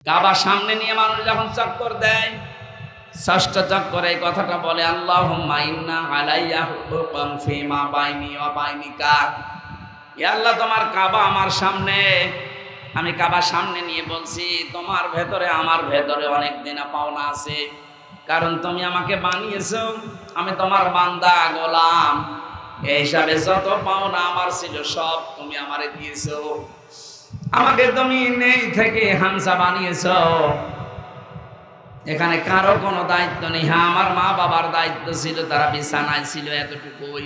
কাবা সামনে নিয়ে মানুষ যখন চক্কর দেয়, ষষ্ঠ চক্করে এই কথাটা বলে, আল্লাহুম্মা ইন্না আলাইয়া হুকুকান ফিমা বাইনি ওয়া বাইনিকা। ইয়া আল্লাহ, তোমার কাবা আমার সামনে, আমি কাবা সামনে নিয়ে বলছি, তোমার ভেতরে আমার ভেতরে অনেক দিনা পাওনা আছে, কারণ তুমি আমাকে বানিয়েছো, আমি তোমার বান্দা গোলাম। এই হিসাবে যত পাওনা আমার ছিল সব তুমি আমারে দিয়েছো। আমাকে তুমি নেই থেকে হামজা বানিয়েছো। এখানে কারো কোনো দায়িত্ব নেই। হ্যাঁ, আমার মা বাবার দায়িত্ব ছিল, তারা বিছানায় ছিল, এতটুকুই।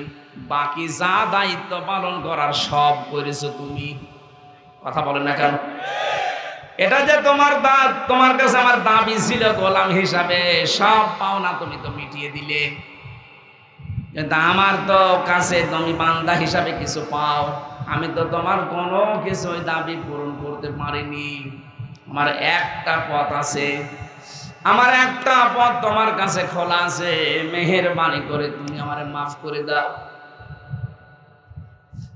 বাকি যা দায়িত্ব পালন করার সব করেছো তুমি। কথা বলেন না কেন? এটা যে তোমার কাছে আমার দাবি ছিল গোলাম হিসাবে, সব পাওনা তুমি তো মিটিয়ে দিলে, কিন্তু আমার তো কাছে তুমি বান্দা হিসাবে কিছু পাও। আমি তো তোমার কোনো কিছু দাবি পূরণ করতে পারিনি। আমার একটা পথ আছে, আমার একটা পথ তোমার কাছে খোলা আছে, মেহেরবানি করে তুমি আমারে মাফ করে দাও।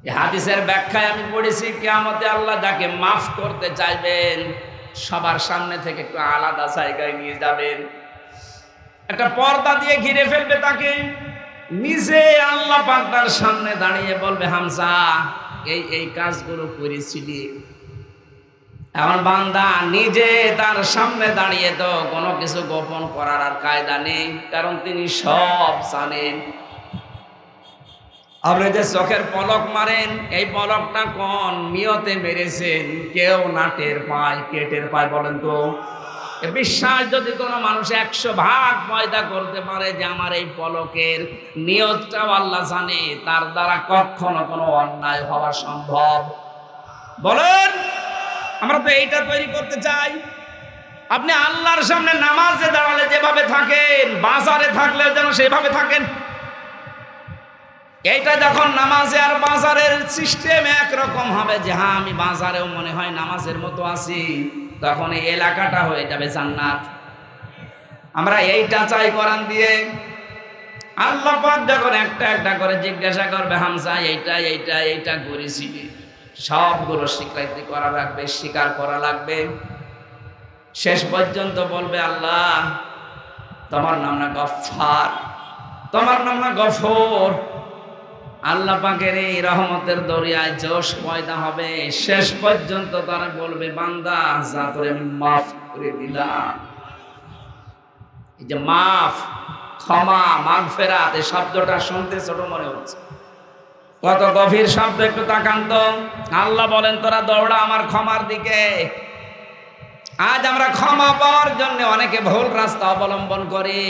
এই হাদিসের ব্যাখ্যায় আমি পড়েছি, কিয়ামতে আল্লাহ যাকে মাফ করতে চাইবেন সবার সামনে থেকে একটু আলাদা জায়গায় নিয়ে যাবেন, একটা পর্দা দিয়ে ঘিরে ফেলবে তাকে। নিজে আল্লাহ পাক তার সামনে দাঁড়িয়ে বলবে, হামজা এই কাজগুলো করেছিলি। এখন বান্দা নিজে তার সামনে দাঁড়িয়ে তো কোনো কিছু গোপন করার আর কায়দা নেই, কারণ তিনি সব জানেন। আপনি যে চোখের পলক মারেন, এই পলকটা কোন নিয়তে মেরেছেন কেউ না টের পায়। কে টের পায় বলেন তো? বিশ্বাস যদি কোনো মানুষ 100 ভাগ পয়দা করতে পারে যে আমার এই পলকের নিয়তটাও আল্লাহ জানে, তার দ্বারা কখনো কোনো অন্যায় হওয়া সম্ভব? বলেন। আমরা তো এইটা তৈরি করতে চাই। আপনি আল্লাহর সামনে নামাজে দাঁড়ালে যেভাবে থাকেন, বাজারে থাকলে যেন সেভাবে থাকেন। এইটা যখন নামাজে আর বাজারের সিস্টেম একরকম হবে, যে হ্যাঁ আমি বাজারেও মনে হয় নামাজের মতো আছি, তখন এই এলাকাটা হয়ে যাবে জান্নাত। আমরা এইটা চাই কোরআন দিয়ে। আল্লাহ পাক যখন একটা একটা করে জিজ্ঞাসা করবে, হামজা এইটা করেছিলি, সবগুলো স্বীকৃতি করা লাগবে, স্বীকার করা লাগবে। শেষ পর্যন্ত বলবে, আল্লাহ তোমার নাম না গফফার, তোমার নাম না গফুর। আল্লাহ পাকের এই রহমতের দরিয়ায় জোশ পয়দা হবে। শেষ পর্যন্ত তারা বলবে, বান্দা যা তোরে আমি মাফ করে দিলাম। এই যে মাফ, ক্ষমা, মাগফিরাত, এই শব্দটা শুনতে ছোট মনে হচ্ছে, কত গভীর শব্দ একটু তাকান তো। আল্লাহ বলেন, তোরা দৌড়া আমার ক্ষমার দিকে। আজ আমরা ক্ষমা পাওয়ার জন্য অনেকে ভুল রাস্তা অবলম্বন করি।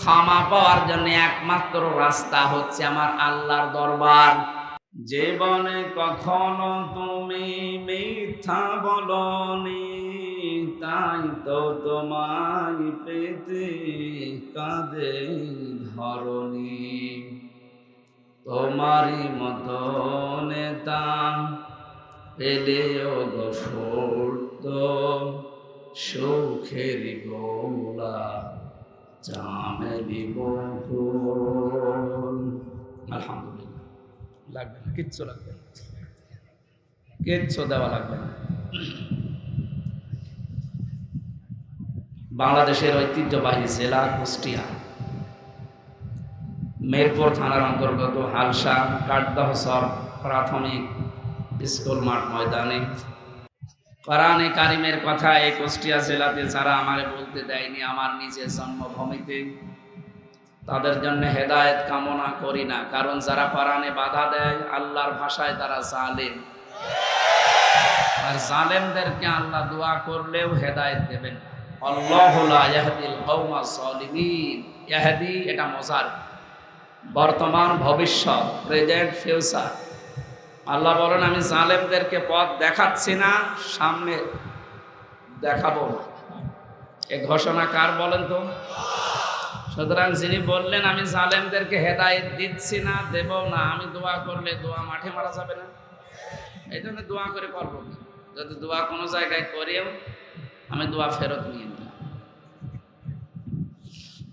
ক্ষমা পাওয়ার জন্য একমাত্র রাস্তা হচ্ছে আমার আল্লাহর দরবার। জীবনে কখনো তুমি মিথ্যা বলনি, তাই তো তোমায় পেতে কাঁদে ধরনি। তোমারই মতো নেতা পেলেও গফুর তো সুখের গোলা জামেলি বকুল। আলহামদুলিল্লাহ। লাগবে না, কিচ্ছু লাগবে না, কিচ্ছু দেওয়া লাগবে না। বাংলাদেশের ঐতিহ্যবাহী জেলা কুষ্টিয়া, মেরপুর থানার অন্তর্গত হালসা কাঠদহ প্রাথমিক স্কুল মাঠ ময়দানে কোরআনে কারিমের কথা এই কুষ্টিয়া জেলাতে যারা আমারে বলতে দেয়নি আমার নিজের জন্মভূমিতে, তাদের জন্য হেদায়েত কামনা করি না। কারণ যারা কোরআনে বাধা দেয়, আল্লাহর ভাষায় তারা জালেম। আর জালেমদেরকে আল্লাহ দোয়া করলেও হেদায়েত দেবেন। আল্লাহু লা ইয়াহদিল কওমাজ জালিমিন। ইয়াহদি এটা মুজার, বর্তমান, ভবিষ্যৎ, প্রেজেন্ট, ফিউচার। আল্লাহ বলেন, আমি জালেমদেরকে পথ দেখাচ্ছি না, সামনে দেখাবো না। এ ঘোষণা কার বলেন তো? সুতরাং যিনি বললেন আমি জালেমদেরকে হেদায়েত দিচ্ছি না, দেব না, আমি দোয়া করলে দোয়া মাঠে মারা যাবে না? এই জন্য দোয়া করে পারবো না। যদি দোয়া কোনো জায়গায় করেও আমি দোয়া ফেরত নিয়ে নিলাম।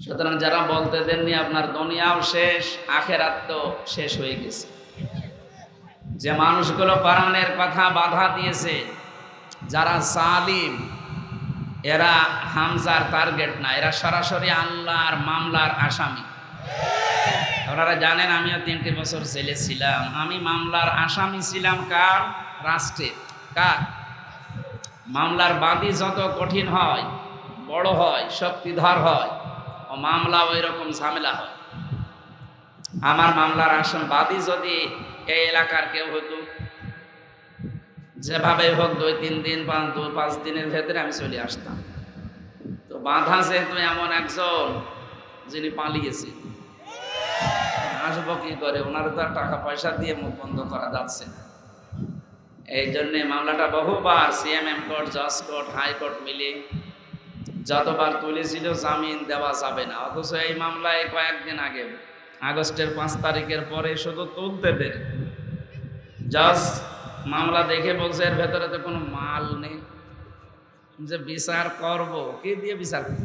সুতরাং যারা বলতে দেননি, আপনার দুনিয়াও শেষ, আখেরাত তো শেষ হয়ে গেছে। যে মানুষগুলো কোরআনের কথা বাধা দিয়েছে, যারা জালিম, এরা হামজার টার্গেট না, এরা সরাসরি আল্লাহর মামলার আসামি। আপনারা জানেন আমিও 3টে বছর জেলে ছিলাম। আমি মামলার আসামি ছিলাম কার? রাষ্ট্রের। কার? মামলার বাদী যত কঠিন হয়, বড় হয়, শক্তিধর হয়, ও মামলা ওই রকম ঝামেলা হয়। আমার মামলার বাদী যদি এই এলাকার কেউ হতো, যেভাবে হোক 2-3 দিন 5 দিনের ভেতরে আমি চলে আসতাম। তো বাধা যেহেতু এমন একজন যিনি পালিয়েছে, আসবো কি করে? ওনার তো আর টাকা পয়সা দিয়ে মুখ বন্ধ করা যাচ্ছে না। এই জন্যে মামলাটা বহুবার সিএমএম কোর্ট, জজ কোর্ট, হাইকোর্ট মিলে যতবার তুলেছিল জামিন দেওয়া যাবে না। অথচ এই মামলায় কয়েকদিন আগে আগস্টের 5 তারিখের পরে শুধু তুলতে দেন। জজ মামলা দেখে বলছে এর ভেতরে তো কোনো মাল নেই, যে বিচার করব কি দিয়ে বিচার করব,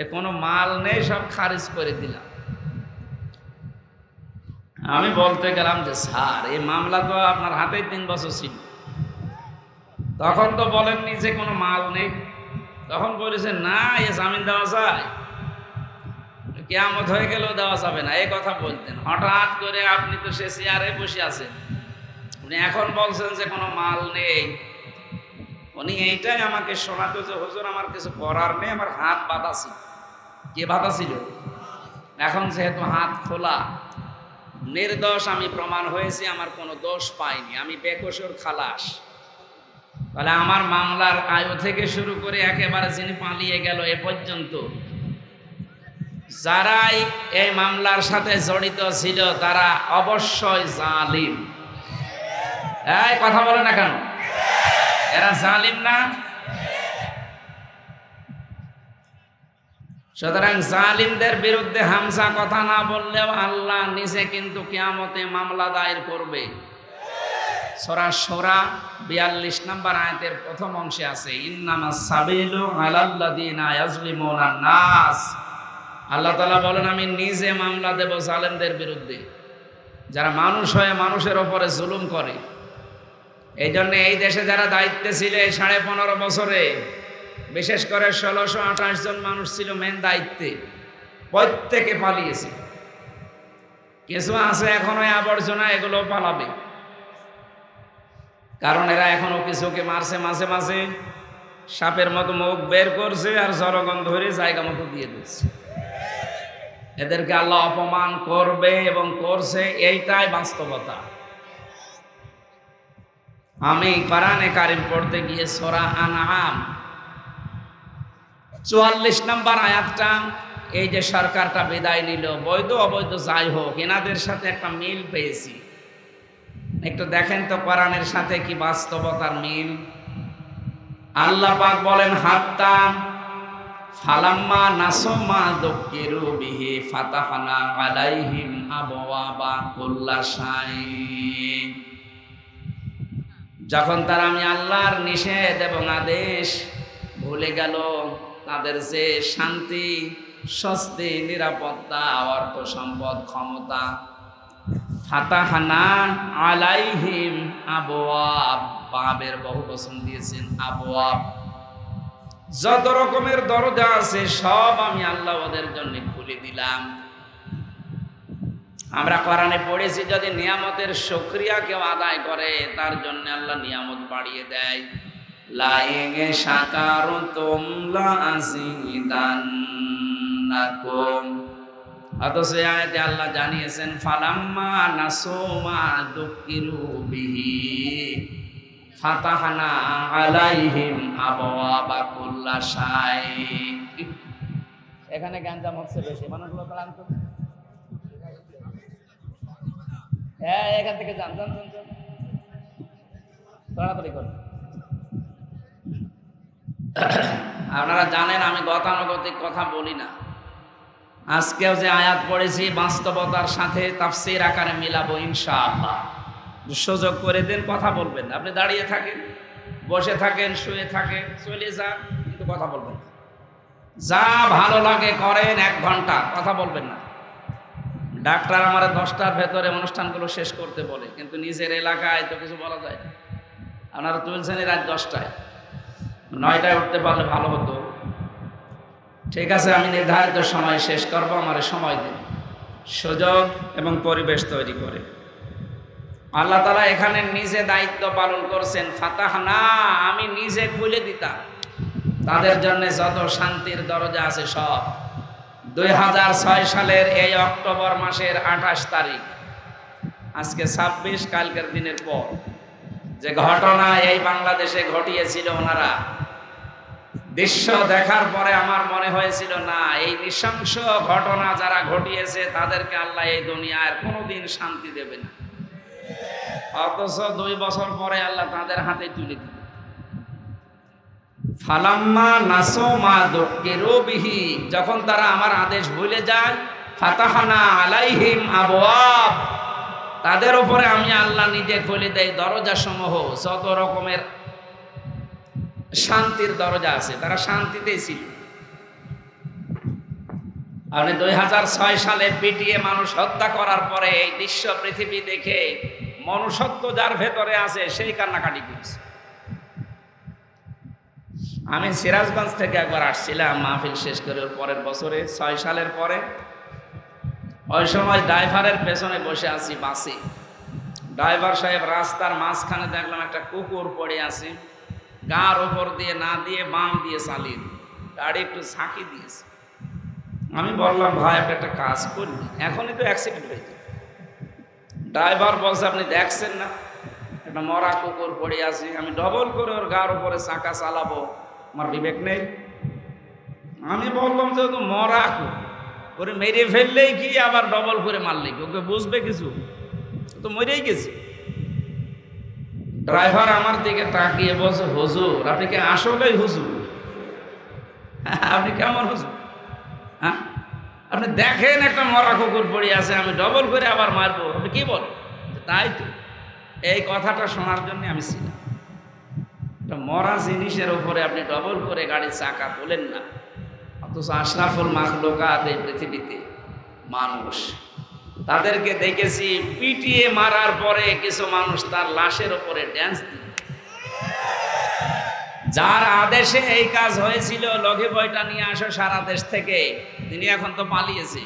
এ কোনো মাল নেই, সব খারিজ করে দিলাম। আমি বলতে গেলাম যে স্যার এই মামলা তো আপনার হাতেই 3 বছর ছিল, তখন তো বলেননি যে কোনো মাল নেই। তখন বলেছেন না এ জামিন দেওয়া যায়, কিয়ামত হয়ে গেলেও দেওয়া যাবে না, এই কথা বলতেন। হঠাৎ করে আপনি তো সে চেয়ারে বসে আছেন, উনি এখন বলছেন যে কোনো মাল নেই। উনি এইটাই আমাকে শোনাতো যে হুজুর আমার কিছু করার নেই, আমার হাত বাঁধা ছিল। কে বাঁধা ছিল? এখন যেহেতু হাত খোলা, নির্দোষ আমি প্রমাণ হয়েছি, আমার কোনো দোষ পাইনি, আমি বেকসুর খালাস। তাহলে আমার মামলার আয়ু থেকে শুরু করে একেবারে যিনি পালিয়ে গেল এ পর্যন্ত যারাই এই মামলার সাথে জড়িত ছিল তারা অবশ্যই জালিম। এই কথা বলে না কেন? এরা জালিম না? সুতরাং জালিমদের বিরুদ্ধে হামজা কথা না বললেও আল্লাহ নিজে কিন্তু কিয়ামতে মামলা দায়ের করবে। সূরা শূরা 42 নম্বর আয়াতের প্রথম অংশে আছে ইন্নামাস সাবিলু আলাল্লাযিনা ইয়াজলিমুনান নাস। আল্লাহ তাআলা বলেন আমি নিজে মামলা দেব জালেমদের বিরুদ্ধে, যারা মানুষ হয়ে মানুষের ওপরে জুলুম করে। এই জন্য এই দেশে যারা দায়িত্বে ছিল এই 15.5 বছরে, বিশেষ করে 1628 জন মানুষ ছিল মেন দায়িত্বে, প্রত্যেকে পালিয়েছে। কিছু আছে এখনো আবর্জনা, এগুলো পালাবে, কারণ এরা এখনো কিছুকে মারছে, মাঝে মাঝে সাপের মতো মুখ বের করছে আর জনগণ ধরে জায়গা মতো দিয়ে দিচ্ছে। এদেরকে আল্লাহ অপমান করবে এবং করছে, এইটাই বাস্তবতা। আমি কোরআনে কারিম পড়তে গিয়ে সূরা আনআম 44 নম্বর আয়াতটা, এই যে সরকারটা বিদায় নিল, বৈধ অবৈধ যাই হোক, এনাদের সাথে একটা মিল পেয়েছি। একটু দেখেন তো কোরআনের সাথে কি বাস্তবতার মিল। আল্লাহ পাক বলেন হাত্তা ফালাম্মা নাসমা দুক্কিরু বিহি ফাতাহনা আলাইহিম আবওয়াবা কুল্লা শাই। যখন তারা আমি আল্লাহর নিষেধ এবং আদেশ ভুলে গেল, তাদের যে শান্তি, স্বস্তি, নিরাপত্তা, অর্থ সম্পদ, ক্ষমতা, ফাতাহনা আলাইহিম আবওয়াব, বাবের বহু বচন দিয়েছেন আবওয়াব, যত রকমের দরজা আছে সব আমি আল্লাহ ওদের জন্য খুলে দিলাম। আমরা কোরআনে পড়েছি যদি নিয়ামতের শুকরিয়া কেউ আদায় করে তার জন্য আল্লাহ নিয়ামত বাড়িয়ে দেয়। লাইন শাকারতুম লাযিদান্নাকুম। অথচ আয়াতে আল্লাহ জানিয়েছেন ফালাম্মা নাসুমা দুক্কিরু বিহি ফাতাহনা আলাইহিম আবওয়াবা কুল্লা শাই। এখানে গাঞ্জাম হচ্ছে বেশি, মানুষগুলো ক্লান্ত। হ্যাঁ এখান থেকে যান যান যান যান, তাড়াতাড়ি করুন। আপনারা জানেন আমি গতানুগতিক কথা বলি না। আজকেও যে আয়াত পড়েছি বাস্তবতার সাথে তাফসীর আকারে মিলাবো ইনশাআল্লাহ। সুযোগ করে দেন, কথা বলবেন না। আপনি দাঁড়িয়ে থাকেন, বসে থাকেন, শুয়ে থাকেন, চলে যান, কিন্তু কথা বলবেন না। যা ভালো লাগে করেন, 1 ঘন্টা কথা বলবেন না। ডাক্তার আমার 10টার ভেতরে অনুষ্ঠানগুলো শেষ করতে বলে, কিন্তু নিজের এলাকায় তো কিছু বলা যায় না। আপনারা তুলছেন রাত 10টায়, 9টায় উঠতে পারলে ভালো হতো। ঠিক আছে, আমি নির্ধারিত সময় শেষ করব, আমার সময় দিন, সুযোগ এবং পরিবেশ তৈরি করে। আল্লাহ তাআলা এখানে নিজে দায়িত্ব পালন করছেন। ফাতাহনা, আমি নিজে খুলে দিতাম তাদের জন্য যত শান্তির দরজা আছে সব। 2006 সালের এই অক্টোবর মাসের 28 তারিখ, আজকে 26, কালকের দিনের পর যে ঘটনা এই বাংলাদেশে ঘটিয়েছিল, ওনারা দৃশ্য দেখার পরে আমার মনে হয়েছিল না, এই নৃশংস ঘটনা যারা ঘটিয়েছে তাদেরকে আল্লাহ এই দুনিয়ার কোনোদিন শান্তি দেবে না। অথচ 2 বছর পরে আল্লাহ তাদের হাতে তুলে দিল। ফালাম্মা নাসু মা যুক্কিরু বিহি, যখন তারা আমার আদেশ ভুলে যায়, ফাতাহনা আলাইহিম আবওয়াব, তাদের উপরে আমি আল্লাহ নিজে খুলে দেই দরজা সমূহ, যত রকমের শান্তির দরজা আছে। তারা শান্তিতেই ছিল। আপনি 2006 সালে পিটিয়ে মানুষ হত্যা করার পরে এই দৃশ্য পৃথিবী দেখে মনুষ্যত্ব যার ভেতরে আছে সেই কান্নাকাটি করছে। আমি সিরাজগঞ্জ থেকে একবার আসছিলাম মাহফিল শেষ করে, ওর পরের বছরে 6 সালের পরে। ওই সময় ড্রাইভারের পেছনে বসে আছি বাসে। ড্রাইভার সাহেব রাস্তার মাঝখানে দেখলাম একটা কুকুর পড়ে আছে, গার উপর দিয়ে না দিয়ে বাম দিয়ে চালিয়ে গাড়ি একটু ঝাঁকি দিয়েছে। আমি বললাম, ভাই আপনি একটা কাজ করবি, এখনই তো অ্যাক্সিডেন্ট হয়েছে। ড্রাইভার বলছে, আপনি দেখছেন না একটা মরা কুকুর পড়ে আছে, আমি ডবল করে ওর গার উপরে চাকা চালাবো, আমার বিবেক নেই? আমি বললাম যে তো মরা করে মেরে ফেললেই কি আবার ডবল করে মারলেই কি, ওকে বুঝবে কিছু? তো মরেই গেছে। ড্রাইভার আমার দিকে তাকিয়ে বলছে, হুজুর আপনি কি আসলেই হুজুর? আপনি কেমন হুজুর? হ্যাঁ, আপনি দেখেন একটা মরা কুকুর পড়ে আছে, আমি ডবল করে আবার মারবো, আপনি কি বলেন? তাই তো, এই কথাটা শোনার জন্য আমি ছিলাম। মরা জিনিসের উপরে আপনি ডবল করে গাড়ির চাকা তোলেন না, অথচ আশরাফুল মাখলুকাত এই পৃথিবীতে মানুষ, তাদেরকে দেখেছি পিটিয়ে মারার পরে কিছু মানুষ তার লাশের উপরে ড্যান্স দিল। যার আদেশে এই কাজ হয়েছিল, লঘি বইটা নিয়ে আসো সারা দেশ থেকে, তিনি এখন তো পালিয়েছে।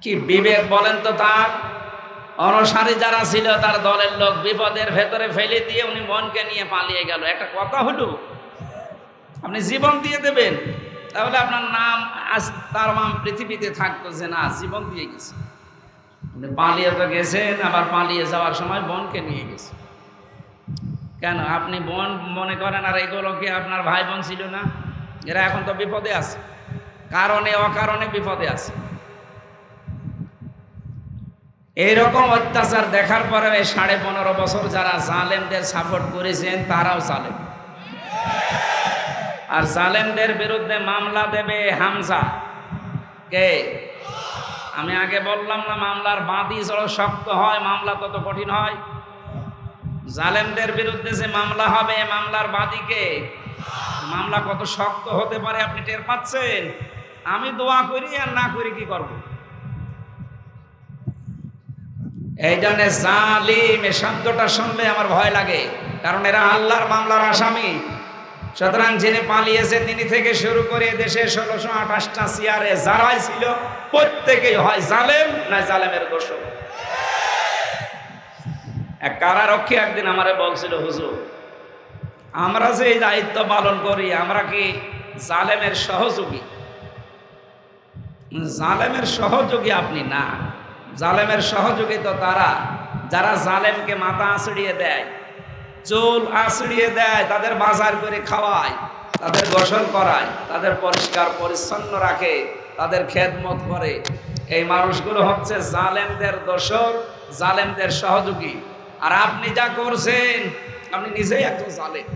কি বিবেক বলেন তো তার? অনুসারী যারা ছিল তার দলের লোক বিপদের ভেতরে ফেলে দিয়ে উনি মনকে নিয়ে পালিয়ে গেল। একটা কথা হলো, আপনি জীবন দিয়ে দেবেন তাহলে আপনার নাম আজ তার নাম পৃথিবীতে থাকতো যে না, জীবন দিয়ে গেছে। আপনি পালিয়ে তো গেছেন, আবার পালিয়ে যাওয়ার সময় বোনকে নিয়ে গেছে। কেন আপনি বোন মনে করেন আর এগুলোকে আপনার ভাই বোন ছিল না? এরা এখন তো বিপদে আছে, কারণে অকারণে বিপদে আছে। এইরকম অত্যাচার দেখার পরে 15.5 বছর যারা জালেমদের সাপোর্ট করেছেন তারাও জালেম। আর জালেমদের বিরুদ্ধে মামলা দেবে হামজা কে? আমি আগে বললাম না, মামলার বাদী যত শক্ত হয় মামলা তত কঠিন হয়। জালেমদের বিরুদ্ধে যে মামলা হবে, মামলার বাদী কে? মামলা কত শক্ত হতে পারে আপনি টের পাচ্ছেন? আমি দোয়া করি আর না করি কি করব? এই জন্য জালিম এই শব্দটা শুনলে আমার ভয় লাগে, কারণ এরা আল্লাহর মামলার আসামি। সুতরাং যিনি পালিয়েছে তিনি থেকে শুরু করে দেশে 1628টা সিয়ারে যারাই ছিল প্রত্যেকেই হয় জালেম না জালেমের দোষর। এক কারারক্ষী একদিন আমারে বলছিল, হুজুর আমরা যে এই দায়িত্ব পালন করি আমরা কি জালেমের সহযোগী? জালেমের সহযোগী আপনি না, জালেমের সহযোগী তো তারা যারা জালেমকে মাথা আঁচড়িয়ে দেয়, চুল আঁচড়িয়ে দেয়, তাদের বাজার করে খাওয়ায়, তাদের গোসল করায়, তাদের পরিষ্কার পরিচ্ছন্ন রাখে, তাদের খেদমত করে। এই মানুষগুলো হচ্ছে জালেমদের দোসর, জালেমদের সহযোগী। আর আপনি যা করছেন, আপনি নিজেই একজন জালেম।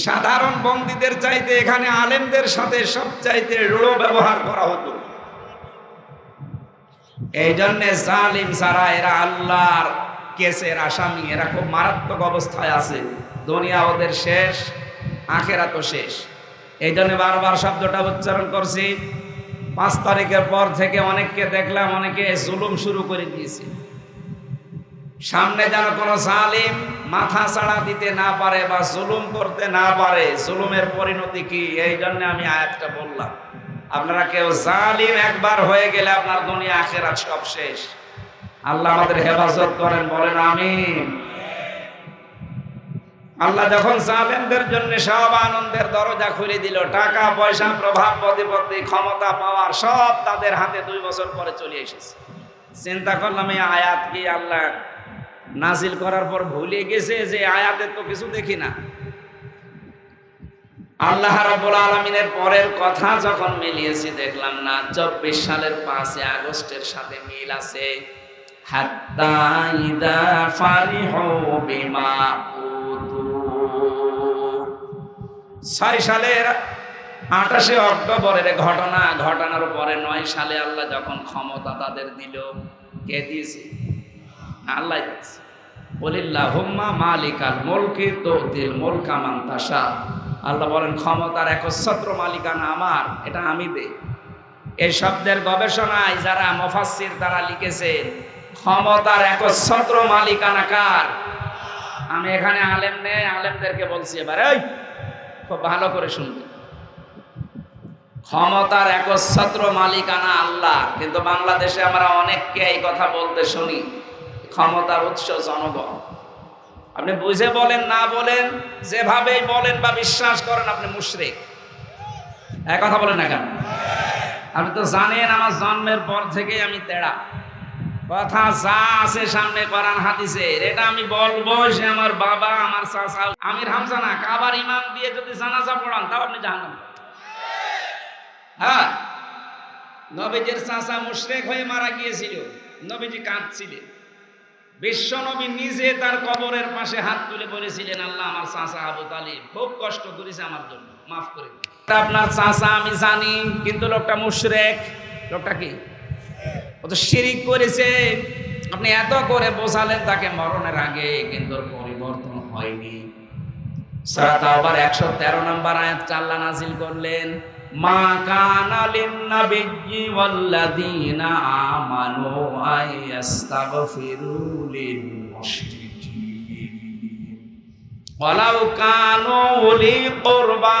সাধারণ বন্দীদের চাইতে এখানে আলেমদের সাথে সবচাইতে রূঢ় ব্যবহার করা হতো। এই জন্যে জালিম যারা, এরা আল্লাহর কেসের আসামি, এরা খুব মারাত্মক অবস্থায় আছে। দুনিয়া ওদের শেষ, আখেরাত তো শেষ। এই জন্য বারবার শব্দটা উচ্চারণ করছি। 5 তারিখের পর থেকে অনেককে দেখলাম, অনেকে জুলুম শুরু করে দিয়েছে। সামনে যেন কোনো জালিম মাথা ছাড়া দিতে না পারে বা জুলুম করতে না পারে। জুলুমের পরিণতি কি, এই জন্য আমি আয়াতটা বললাম। আপনারা কেউ জালিম একবার হয়ে গেলে আপনার দুনিয়া আখিরাত সব শেষ। আল্লাহ আমাদের হেফাজত করেন, বলেন আমিন। আল্লাহ যখন জালেমদের জন্য সব আনন্দের দরজা খুলে দিল, টাকা পয়সা প্রভাব প্রতিপত্তি ক্ষমতা পাওয়ার সব তাদের হাতে 2 বছর পরে চলে এসেছে। চিন্তা করলাম এই আয়াত কি আল্লাহ নাজিল করার পর ভুলে গেছে যে আয়াতের তো কিছু দেখি না। আল্লাহ রাব্বুল আলামিনের পরের কথা যখন মিলিয়েছি দেখলাম না 24 সালের 5 আগস্টের সাথে মিল আছে। হাত্তা ইদা ফারিহু বিমা উতু, 6 সালের 28 অক্টোবরের ঘটনার পরে 9 সালে আল্লাহ যখন ক্ষমতা তাদের দিল, কে দিয়েছে? আল্লাহ দিয়েছে। বলিল্লাহুম্মা মালিকাল মুলকি তুতিল মুলকা মান তাশা। আল্লাহ বলেন ক্ষমতার একচ্ছত্র মালিকানা আমার, এটা আমি দেই। এই শব্দের গবেষণায় যারা মুফাসসির তারা লিখেছেন ক্ষমতার একচ্ছত্র মালিকানা কার? আমি এখানে আলেম নেই, আলেমদেরকে বলছি এবার এই খুব ভালো করে শুনবে। ক্ষমতার একচ্ছত্র মালিকানা আল্লাহ, কিন্তু বাংলাদেশে আমরা অনেককে এই কথা বলতে শুনি ক্ষমতার উৎস জনগণ। আপনি বুঝে বলেন না বলেন, যেভাবেই বলেন বা বিশ্বাস করেন আপনি মুশরিক। এক কথা বলেন না কেন? আপনি তো জানেন আমার জন্মের পর থেকে আমি তেড়া, কথা যা আছে সামনে কোরআন হাদিসের এটা আমি বলবো। সে আমার বাবা, আমার চাচা আমির হামজা না, কাবার ইমাম দিয়ে যদি জানাজা পড়ান তাও আপনি জাহান্নাম। হ্যাঁ, নবীজির চাচা মুশরিক হয়ে মারা গিয়েছিল, নবীজি কাঁদছিলেন। বিশ্ব নবী নিজে তার কবরের পাশে হাত তুলে বলেছিলেন আল্লাহ আমার চাচা আবু তালিব খুব কষ্ট করেছে আমার জন্য, মাফ করে দিন। আপনার চাচা আমি জানি, কিন্তু লোকটা মুশরিক। লোকটা কি? ও তো শিরিক করেছে। আপনি এত করে বোঝালেন তাকে মরণের আগে, কিন্তু পরিবর্তন হয়নি। সূরা তাওবার 113 নম্বর আয়াত আল্লাহ নাযিল করলেন, মা কানা লিন-নাবিয়্যি ওয়াল্লাযীনা আমানু আইয়াস্তাগফিরু লিল-মুশরিকিন ওয়ালাউ কানু উলি কুরবা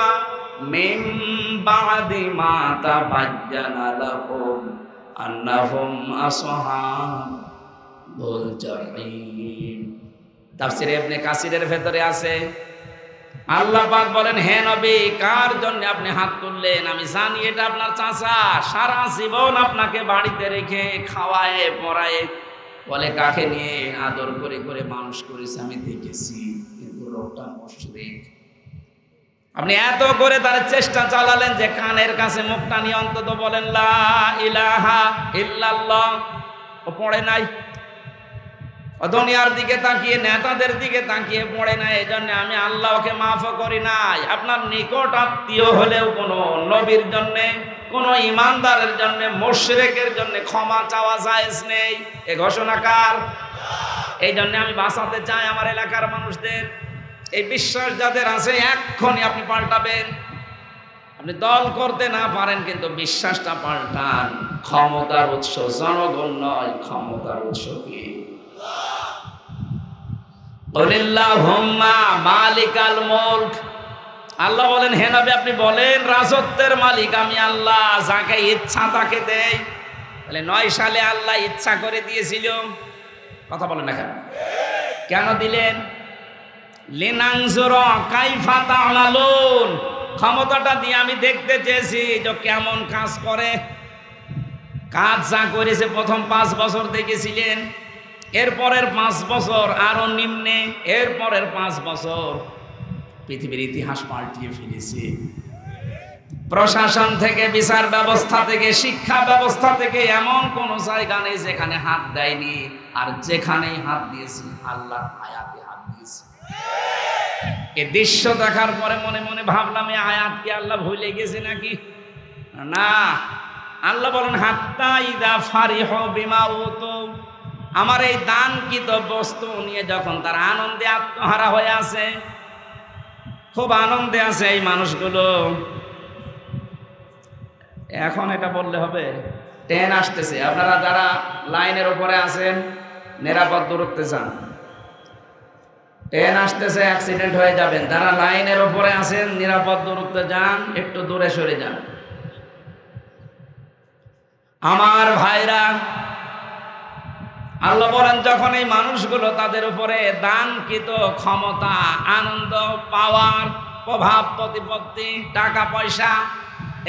মিন বা'দি মা তাবায়্যানা লাহুম আন্নাহুম আসহাবুল জাহিম। তাফসীরে ইবনে কাসিরের ভেতরে আছে আল্লাহ পাক বলেন, হে নবী কার জন্য আপনি হাত তুললেন? আমি জানি এটা আপনার চাচা, সারা জীবন আপনাকে বাড়িতে রেখে খাওয়ায় পড়ায়, বলে কাকে নিয়ে আদর করে করে মানুষ করেছে আমি দেখেছি, কিন্তু লোকটা মুশরিক। আপনি এত করে তার চেষ্টা চালালেন যে কানের কাছে মুখটা নিয়ে অন্তত বলেন লা ইলাহা ইল্লাল্লাহ, ও পড়ে নাই। দুনিয়ার দিকে তাকিয়ে নেতাদের দিকে তাকিয়ে পড়ে নাই। এই জন্য আমি আল্লাহকে মাফও করি নাই। আপনার নিকট আত্মীয় হলেও কোনো নবীর জন্যে, কোনো ইমানদারের জন্য, মুশরিকের জন্য ক্ষমা চাওয়া জায়েজ নেই। এ ঘোষণা কার? এই জন্য আমি বাঁচাতে চাই আমার এলাকার মানুষদের। এই বিশ্বাস যাদের আছে এক্ষুনি আপনি পাল্টাবেন। আপনি দল করতে না পারেন, কিন্তু বিশ্বাসটা পাল্টান। ক্ষমতার উৎস জনগণ নয়, ক্ষমতার উৎস কি? বলিল্লাহুম্মা মালিকাল মুলক। আল্লাহ বলেন, হে নবী আপনি বলেন রাজত্বের মালিক আমি আল্লাহ, যাকে ইচ্ছা তাকে দেই। তাহলে 9 সালে আল্লাহ ইচ্ছা করে দিয়েছিল। কথা বলেন না কেন? কেন দিলেন? লিনানজুরা কাইফা তা'মালুন। ক্ষমতাটা দিয়ে আমি দেখতে চেয়েছি যে কেমন কাজ করে। কাজ যা করেছে প্রথম 5 বছর দেখেছিলেন, এরপরের 5 বছর আরো নিম্নে, এরপরের 5 বছর পৃথিবীর ইতিহাস পাল্টিয়ে ফেলেছে। প্রশাসন থেকে, বিচার ব্যবস্থা থেকে, শিক্ষা ব্যবস্থা থেকে এমন কোন জায়গা নেই যেখানে হাত দেয়নি, আর যেখানেই হাত দিয়েছি আল্লাহর আয়াতে হাত দিয়েছি। এই দৃশ্য দেখার পরে মনে মনে ভাবলাম এই আয়াত কি আল্লাহ ভুলে গেছে নাকি? না, আল্লাহ বলেন হাত্তা ইদা ফারিহু বিমা উতু। আমার এই দানকৃত বস্তু নিয়ে যখন তারা আনন্দে আত্মহারা হয়ে আছে, খুব আনন্দে আছে এই মানুষগুলো। এখন এটা বললে হবে, ট্রেন আসতেছে। আপনারা যারা লাইনের উপরে আছেন নিরাপদ দূরত্বে যান। ট্রেন আসতেছে, অ্যাক্সিডেন্ট হয়ে যাবেন। যারা লাইনের উপরে আছেন নিরাপদ দূরত্বে যান, একটু দূরে সরে যান। আমার ভাইরা, আল্লাহ বলেন যখন এই মানুষগুলো তাদের উপরে দানকৃত ক্ষমতা, আনন্দ, পাওয়ার, প্রভাব প্রতিপত্তি, টাকা পয়সা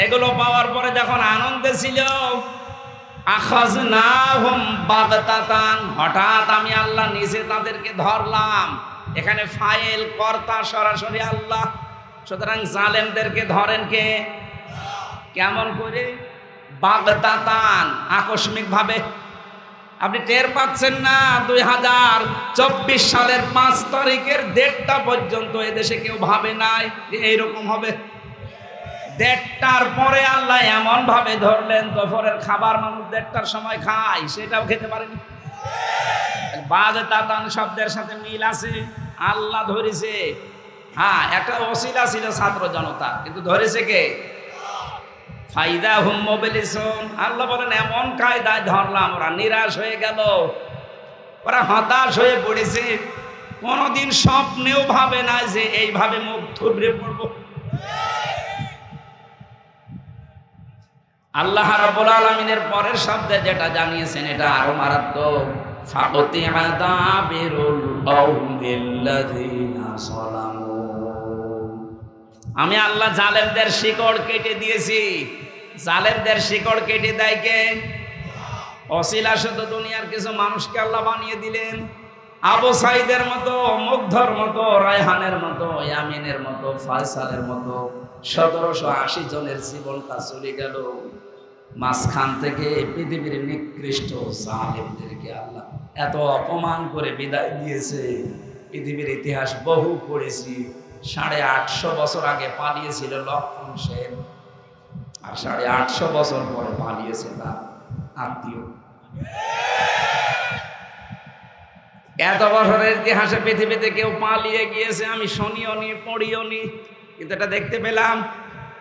এগুলো পাওয়ার পরে যখন আনন্দে ছিল, আখাযনাহুম বাগতাতান, হঠাৎ আমি আল্লাহ নিজে তাদেরকে ধরলাম। এখানে ফাইল কর্তা সরাসরি আল্লাহ। সুতরাং জালেমদেরকে ধরেন কে? কেমন করে? বাগতাতান, আকস্মিক ভাবে। আপনি টের পাচ্ছেন না 2024 সালের 5 তারিখের 1:30 পর্যন্ত এদেশে কেউ ভাবে নাই যে এইরকম হবে। 1:30টার পরে আল্লাহ এমন ভাবে ধরলেন, দুপুরের খাবার মানুষ 1:30টার সময় খায়, সেটাও খেতে পারেনি। বাগতাতান শব্দের সাথে মিল আছে, আল্লাহ ধরেছে। হ্যাঁ, একটা ওসিলা ছিল ছাত্র জনতা, কিন্তু ধরেছে কে? ফাইদা হুম মোবিলিসুন। আল্লাহ বলেন এমন কায়দায় ধরলাম, ওরা নিরাশ হয়ে গেল, ওরা হতাশ হয়ে পড়েছে। কোনোদিন স্বপ্নেও ভাবে না যে এইভাবে মুখ থুবড়ে পড়ব। আল্লাহ রাব্বুল আলামিনের পরের শব্দে যেটা জানিয়েছেন এটা আরো মারাত্মক। ফাকুতিআ দাবিরুল কওমিল্লাযিনা যালামু। আমি আল্লাহ জালেমদের শিকড় কেটে দিয়েছি। জালেমদের শিকড় কেটে দেয় কে? অসিলা শুধু দুনিয়ার কিছু মানুষকে আল্লাহ বানিয়ে দিলেন। আবু সাইদের মতো, মুগ্ধর মতো, রায়হানের মতো, ইয়ামিনের মতো, ফয়সালের মতো 1780 জনের জীবনটা চলে গেল। মাঝখান থেকে পৃথিবীর নিকৃষ্ট জালেমদেরকে আল্লাহ এত অপমান করে বিদায় দিয়েছে। পৃথিবীর ইতিহাস বহু পড়েছি। 850 বছর আগে পালিয়েছিল লক্ষণ সেন, আর 850 বছর পরে পালিয়েছে তার আত্মীয়। এত বছরের ইতিহাসে পৃথিবীতে কেউ পালিয়ে গিয়েছে আমি শুনিও নি, পড়িও নি, কিন্তু এটা দেখতে পেলাম।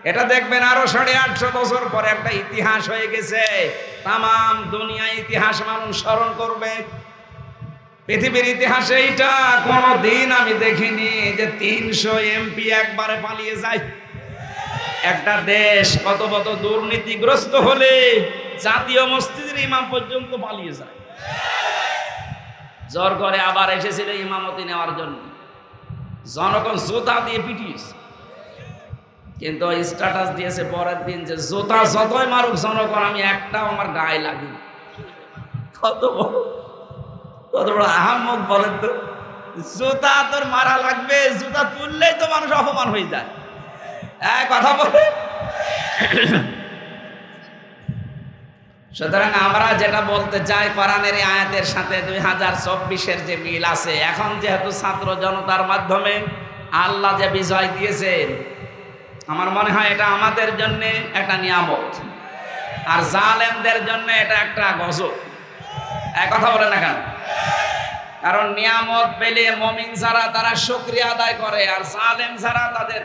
এটা দেখবেন আরো 850 বছর পরে একটা ইতিহাস হয়ে গেছে। তামাম দুনিয়া ইতিহাস মানুষ স্মরণ করবে। পৃথিবীর ইতিহাসে এইটা কোনদিন আমি দেখিনি যে 300 এমপি একবারে পালিয়ে যায়। একটা দেশ কত কত দুর্নীতিগ্রস্ত হলে জাতীয় মসজিদের ইমাম পর্যন্ত পালিয়ে যায়। জোর করে আবার এসেছিল ইমামতি নেওয়ার জন্য, জনগণ জুতা দিয়ে পিটিয়েছে, কিন্তু স্ট্যাটাস দিয়েছে পরের দিন যে জুতা যতই মারুক জনগণ, আমি একটাও আমার গায়ে লাগি। কত বড় আহাম্মক বলেন তো! জুতা তোর মারা লাগবে, জুতা তুললেই তো মানুষ অপমান হয়ে যায়। কথা বলে। সুতরাং আমরা যেটা বলতে চাই, কোরআনের এই আয়াতের সাথে 2024-এর যে মিল আছে। এখন যেহেতু ছাত্র জনতার মাধ্যমে আল্লাহ যে বিজয় দিয়েছেন, আমার মনে হয় এটা আমাদের জন্য একটা নিয়ামত, আর জালেমদের জন্য এটা একটা গজব। কথা বলে না কেন? কারণ নিয়ামত পেলে মুমিন যারা তারা শুকরিয়া আদায় করে, আর জালেম যারা তাদের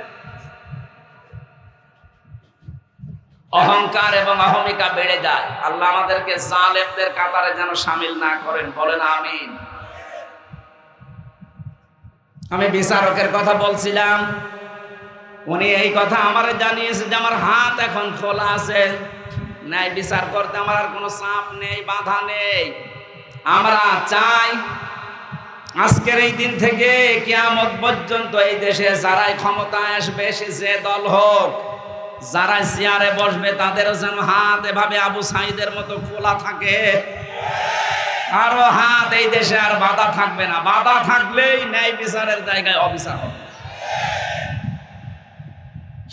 অহংকার এবং অহমিকা বেড়ে যায়। আল্লাহ আমাদেরকে জালেমদের কাতারে যেন শামিল না করেন, বলেন আমিন। আমি বিচারকের কথা বলছিলাম, উনি এই কথা আমারে জানিয়েছে যে আমার হাত এখন খোলা আছে, ন্যায় বিচার করতে আমার আর কোনো চাপ নেই, বাধা নেই। আমরা চাই আজকের এই দিন থেকে কিয়ামত পর্যন্ত এই দেশে যারাই ক্ষমতায় আসবে, সে যে দল হোক, যারা চেয়ারে বসবে, তাদেরও যেন হাত এভাবে আবু সাইদের মতো খোলা থাকে। কারো হাত এই দেশে আর বাধা থাকবে না। বাধা থাকলেই ন্যায় বিচারের জায়গায় অবিচার হবে।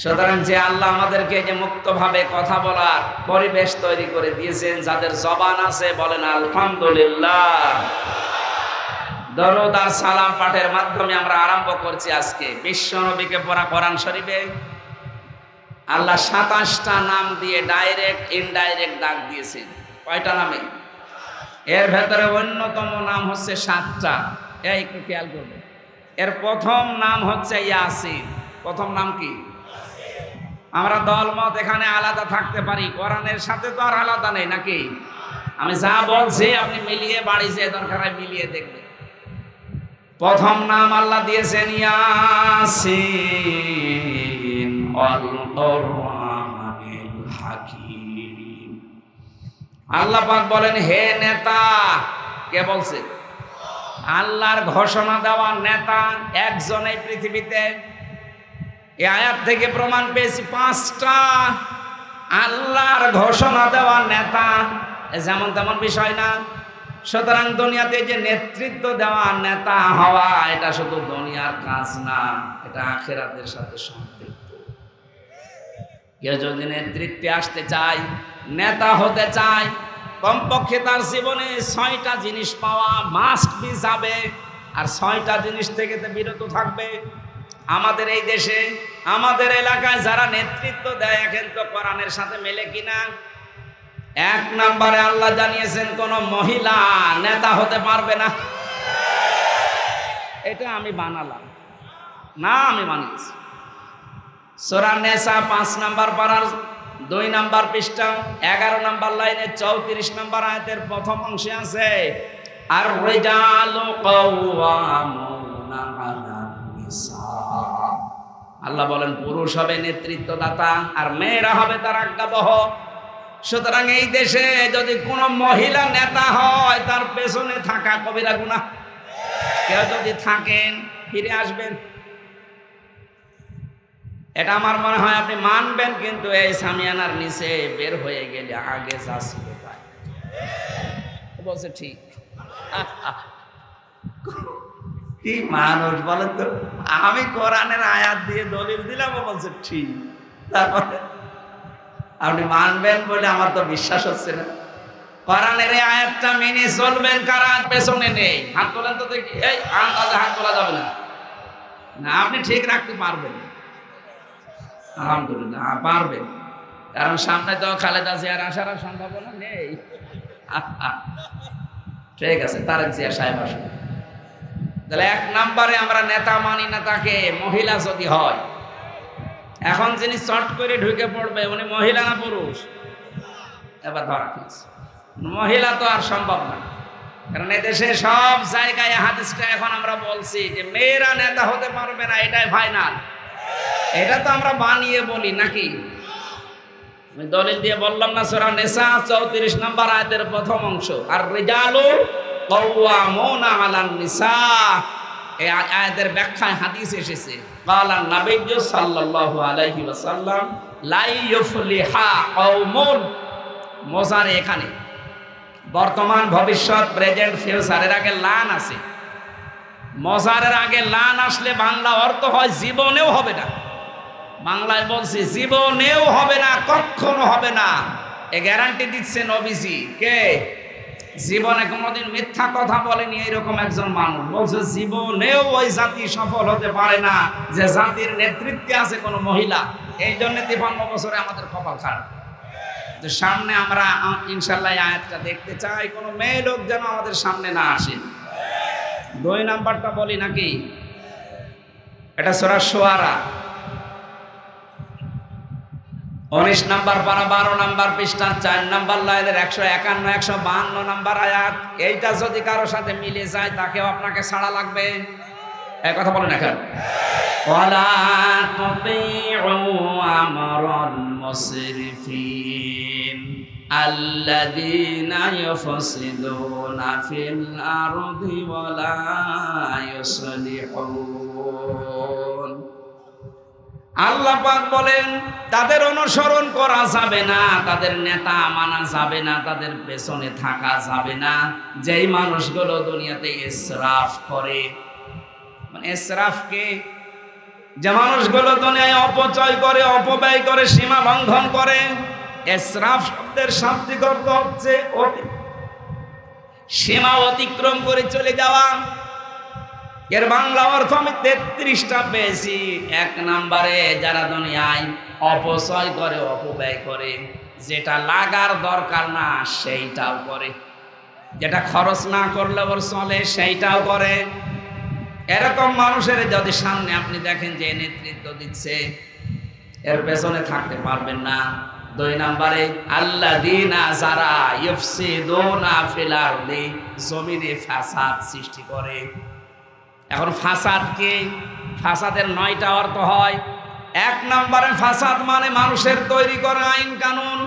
সুতরাং যে আল্লাহ আমাদেরকে যে মুক্তভাবে কথা বলার পরিবেশ তৈরি করে দিয়েছেন, যাদের জবান আছে বলেন আলহামদুলিল্লাহ। দরুদ আর সালাম পাঠের মাধ্যমে আমরা আরম্ভ করছি আজকে। বিশ্ব নবীকে পড়া কোরআন শরীফে আল্লাহ 27টা নাম দিয়ে ডাইরেক্ট ইনডাইরেক্ট ডাক দিয়েছেন। কয়টা নামে? এর ভেতরে অন্যতম নাম হচ্ছে 7টা। একটু খেয়াল করবেন। এর প্রথম নাম হচ্ছে ইয়াসিন। প্রথম নাম কি? আমরা দলমত এখানে আলাদা থাকতে পারি, কোরআনের সাথে তো আর আলাদা নেই নাকি? আমি যা বলছি আপনি মিলিয়ে বাড়ি যেয়ে দরকার হয় মিলিয়ে দেখবেন। প্রথম নাম আল্লাহ দিয়েছেন ইয়াসিন ওয়াল কুরআনিল হাকীম। আল্লাহ পাক বলেন, হে নেতা, কে বলছে? আল্লাহর ঘোষণা দেওয়া নেতা একজন এই পৃথিবীতে। এই আয়াত থেকে প্রমাণ পেয়েছি 5টা আল্লাহর ঘোষণা দেওয়া নেতা, যেমন তেমন বিষয় না। সুতরাং দুনিয়াতে যে নেতৃত্ব দেওয়া নেতা হওয়া, এটা শুধু দুনিয়ার কাজ না, এটা আখিরাতের সাথে সম্পৃক্ত। কেউ যদি নেতৃত্বে আসতে চায়, নেতা হতে চায়, কমপক্ষে তার জীবনে 6টা জিনিস পাওয়া মাস্ট বি যাবে, আর 6টা জিনিস থেকে বিরত থাকবে। আমাদের এই দেশে, আমাদের এলাকায় যারা নেতৃত্ব দেয়, এখন তো কোরআনের সাথে মেলে কিনা? 1 নম্বরে আল্লাহ জানিয়েছেন কোন মহিলা নেতা হতে পারবে না। এটা আমি বানালাম না, আমি বানিয়েছি। সূরা নিসা 5 নম্বর পারার 2 নম্বর পৃষ্ঠা 11 নম্বর লাইনে 34 নম্বর আয়াতের প্রথম অংশে আছে, আর রিজালু কাওয়ামুনা আলান নিসা। আল্লাহ বলেন পুরুষ হবে নেতৃত্বদাতা আর মেয়েরা হবে তার আজ্ঞাবহ। সুতরাং এই দেশে যদি কোনো মহিলা নেতা হয়, তার পেছনে থাকা কবিরা গুনাহ। কেউ যদি থাকেন ফিরে আসবেন, এটা আমার মনে হয় আপনি মানবেন। কিন্তু এই সামিয়ানার নিচে বের হয়ে গেলে আগে যা ছিল তাই বলছে ঠিক। কি মানুষ বলেন তো? আমি কোরআনের আয়াত দিয়ে দলিল দিলাম, ও বলছে ঠিক। তারপরে আপনি মানবেন বলে আমার তো বিশ্বাস হচ্ছে না। কোরআনের এই আয়াতটা মেনে চলবেন কারা পেছনে নেই? হাত তোলেন তো দেখি। এই আন্দাজে হাত তোলা যাবে না, না আপনি ঠিক রাখতে পারবেন। আলহামদুলিল্লাহ পারবেন, কারণ সামনে তো খালেদা জিয়ার আসার সম্ভাবনা নেই। ঠিক আছে, তারেক জিয়া সাহেব আসুন। তাহলে 1 নম্বরে আমরা নেতা মানি না তাকে মহিলা যদি হয়। এখন যিনি চট করে ঢুকে পড়বে, উনি মহিলা না পুরুষ? এবার ধরা খেয়েছে, মহিলা তো আর সম্ভব না। কারণ এদেশে সব জায়গায় হাদিসটা এখন আমরা বলছি যে মেয়েরা নেতা হতে পারবে না, এটাই ফাইনাল। এটা তো আমরা বানিয়ে বলি নাকি? আমি দলিল দিয়ে বললাম না, সূরা নিসা 34 নম্বর আয়াতের প্রথম অংশ, আর রিজালু কাওয়ামুনা আলান নিসা। এই আয়াতের ব্যাখ্যায় হাদিস এসেছে, ক্বালা নবী সাল্লাল্লাহু আলাইহি ওয়াসাল্লাম লা ইউফলিহা কওমুন। মোজারে এখানে বর্তমান, ভবিষ্যৎ, প্রেজেন্ট, ফিউচারের আগে লান আছে। মোজারের আগে লান আসলে বাংলা অর্থ হয় জীবনেও হবে না। বাংলায় বলছি জীবনেও হবে না, কখনো হবে না। এ গ্যারান্টি দিচ্ছে নবীজি। কে? জীবনে কোনোদিন মিথ্যা কথা বলেনি এরকম একজন মানুষ বলছে জীবনেও ওই জাতি সফল হতে পারে না যে জাতির নেতৃত্বে আছে কোনো মহিলা। এই জন্য 53 বছরে আমাদের কপাল খারাপ। যে সামনে আমরা ইনশাআল্লাহ আয়াতটা দেখতে চাই, কোনো মেয়ে লোক যেন আমাদের সামনে না আসে। 2 নাম্বারটা বলি নাকি? এটা সূরা শুআরা 19 নাম্বার পারা 12 নাম্বার পৃষ্ঠা 4 নাম্বার লাইনের 151 152 নাম্বার আয়াত। এইটা যদি কারো সাথে মিলে যায় তাকেও আপনাকে ছাড়া লাগবে। এই কথা বলেন এখন, ওয়ালা তুতিউ আমরাল মুসরিফিন আল্লাযীনা ইউফসিদুনা ফিল আরদি ওয়ালা ইউসলিহুন। আল্লাহ পাক বলেন তাদের অনুসরণ করা যাবে না, তাদের নেতা মানা যাবে না, তাদের পেছনে থাকা যাবে না যেই মানুষগুলো দুনিয়াতে ইসরাফ করে। মানে ইসরাফকে, যে মানুষগুলো দুনিয়ায় অপচয় করে, অপব্যয় করে, সীমা লঙ্ঘন করে। ইসরাফ শব্দের শাব্দিক অর্থ হচ্ছে সীমা অতিক্রম করে চলে যাওয়া। এর বাংলা অর্থ আমি 33টা পেয়েছি। 1 নম্বরে যারা দুনিয়ায় অপচয় করে, অপব্যয় করে, যেটা লাগার দরকার না সেইটাও করে, যেটা খরচ না করলে ওর চলে সেইটাও করে। এরকম মানুষের যদি সামনে আপনি দেখেন যে নেতৃত্ব দিচ্ছে, এর পেছনে থাকতে পারবেন না। দুই নম্বরে আল্লাযীনা যারা ইফসিদুনা ফিল আরদি, জমিনে ফাসাদ সৃষ্টি করে। এখন ফাসাদ কি? ফাসাদের 9টা অর্থ হয়। এক নম্বরে ফাসাদ মানে মানুষের তৈরি করা আইন কানুন,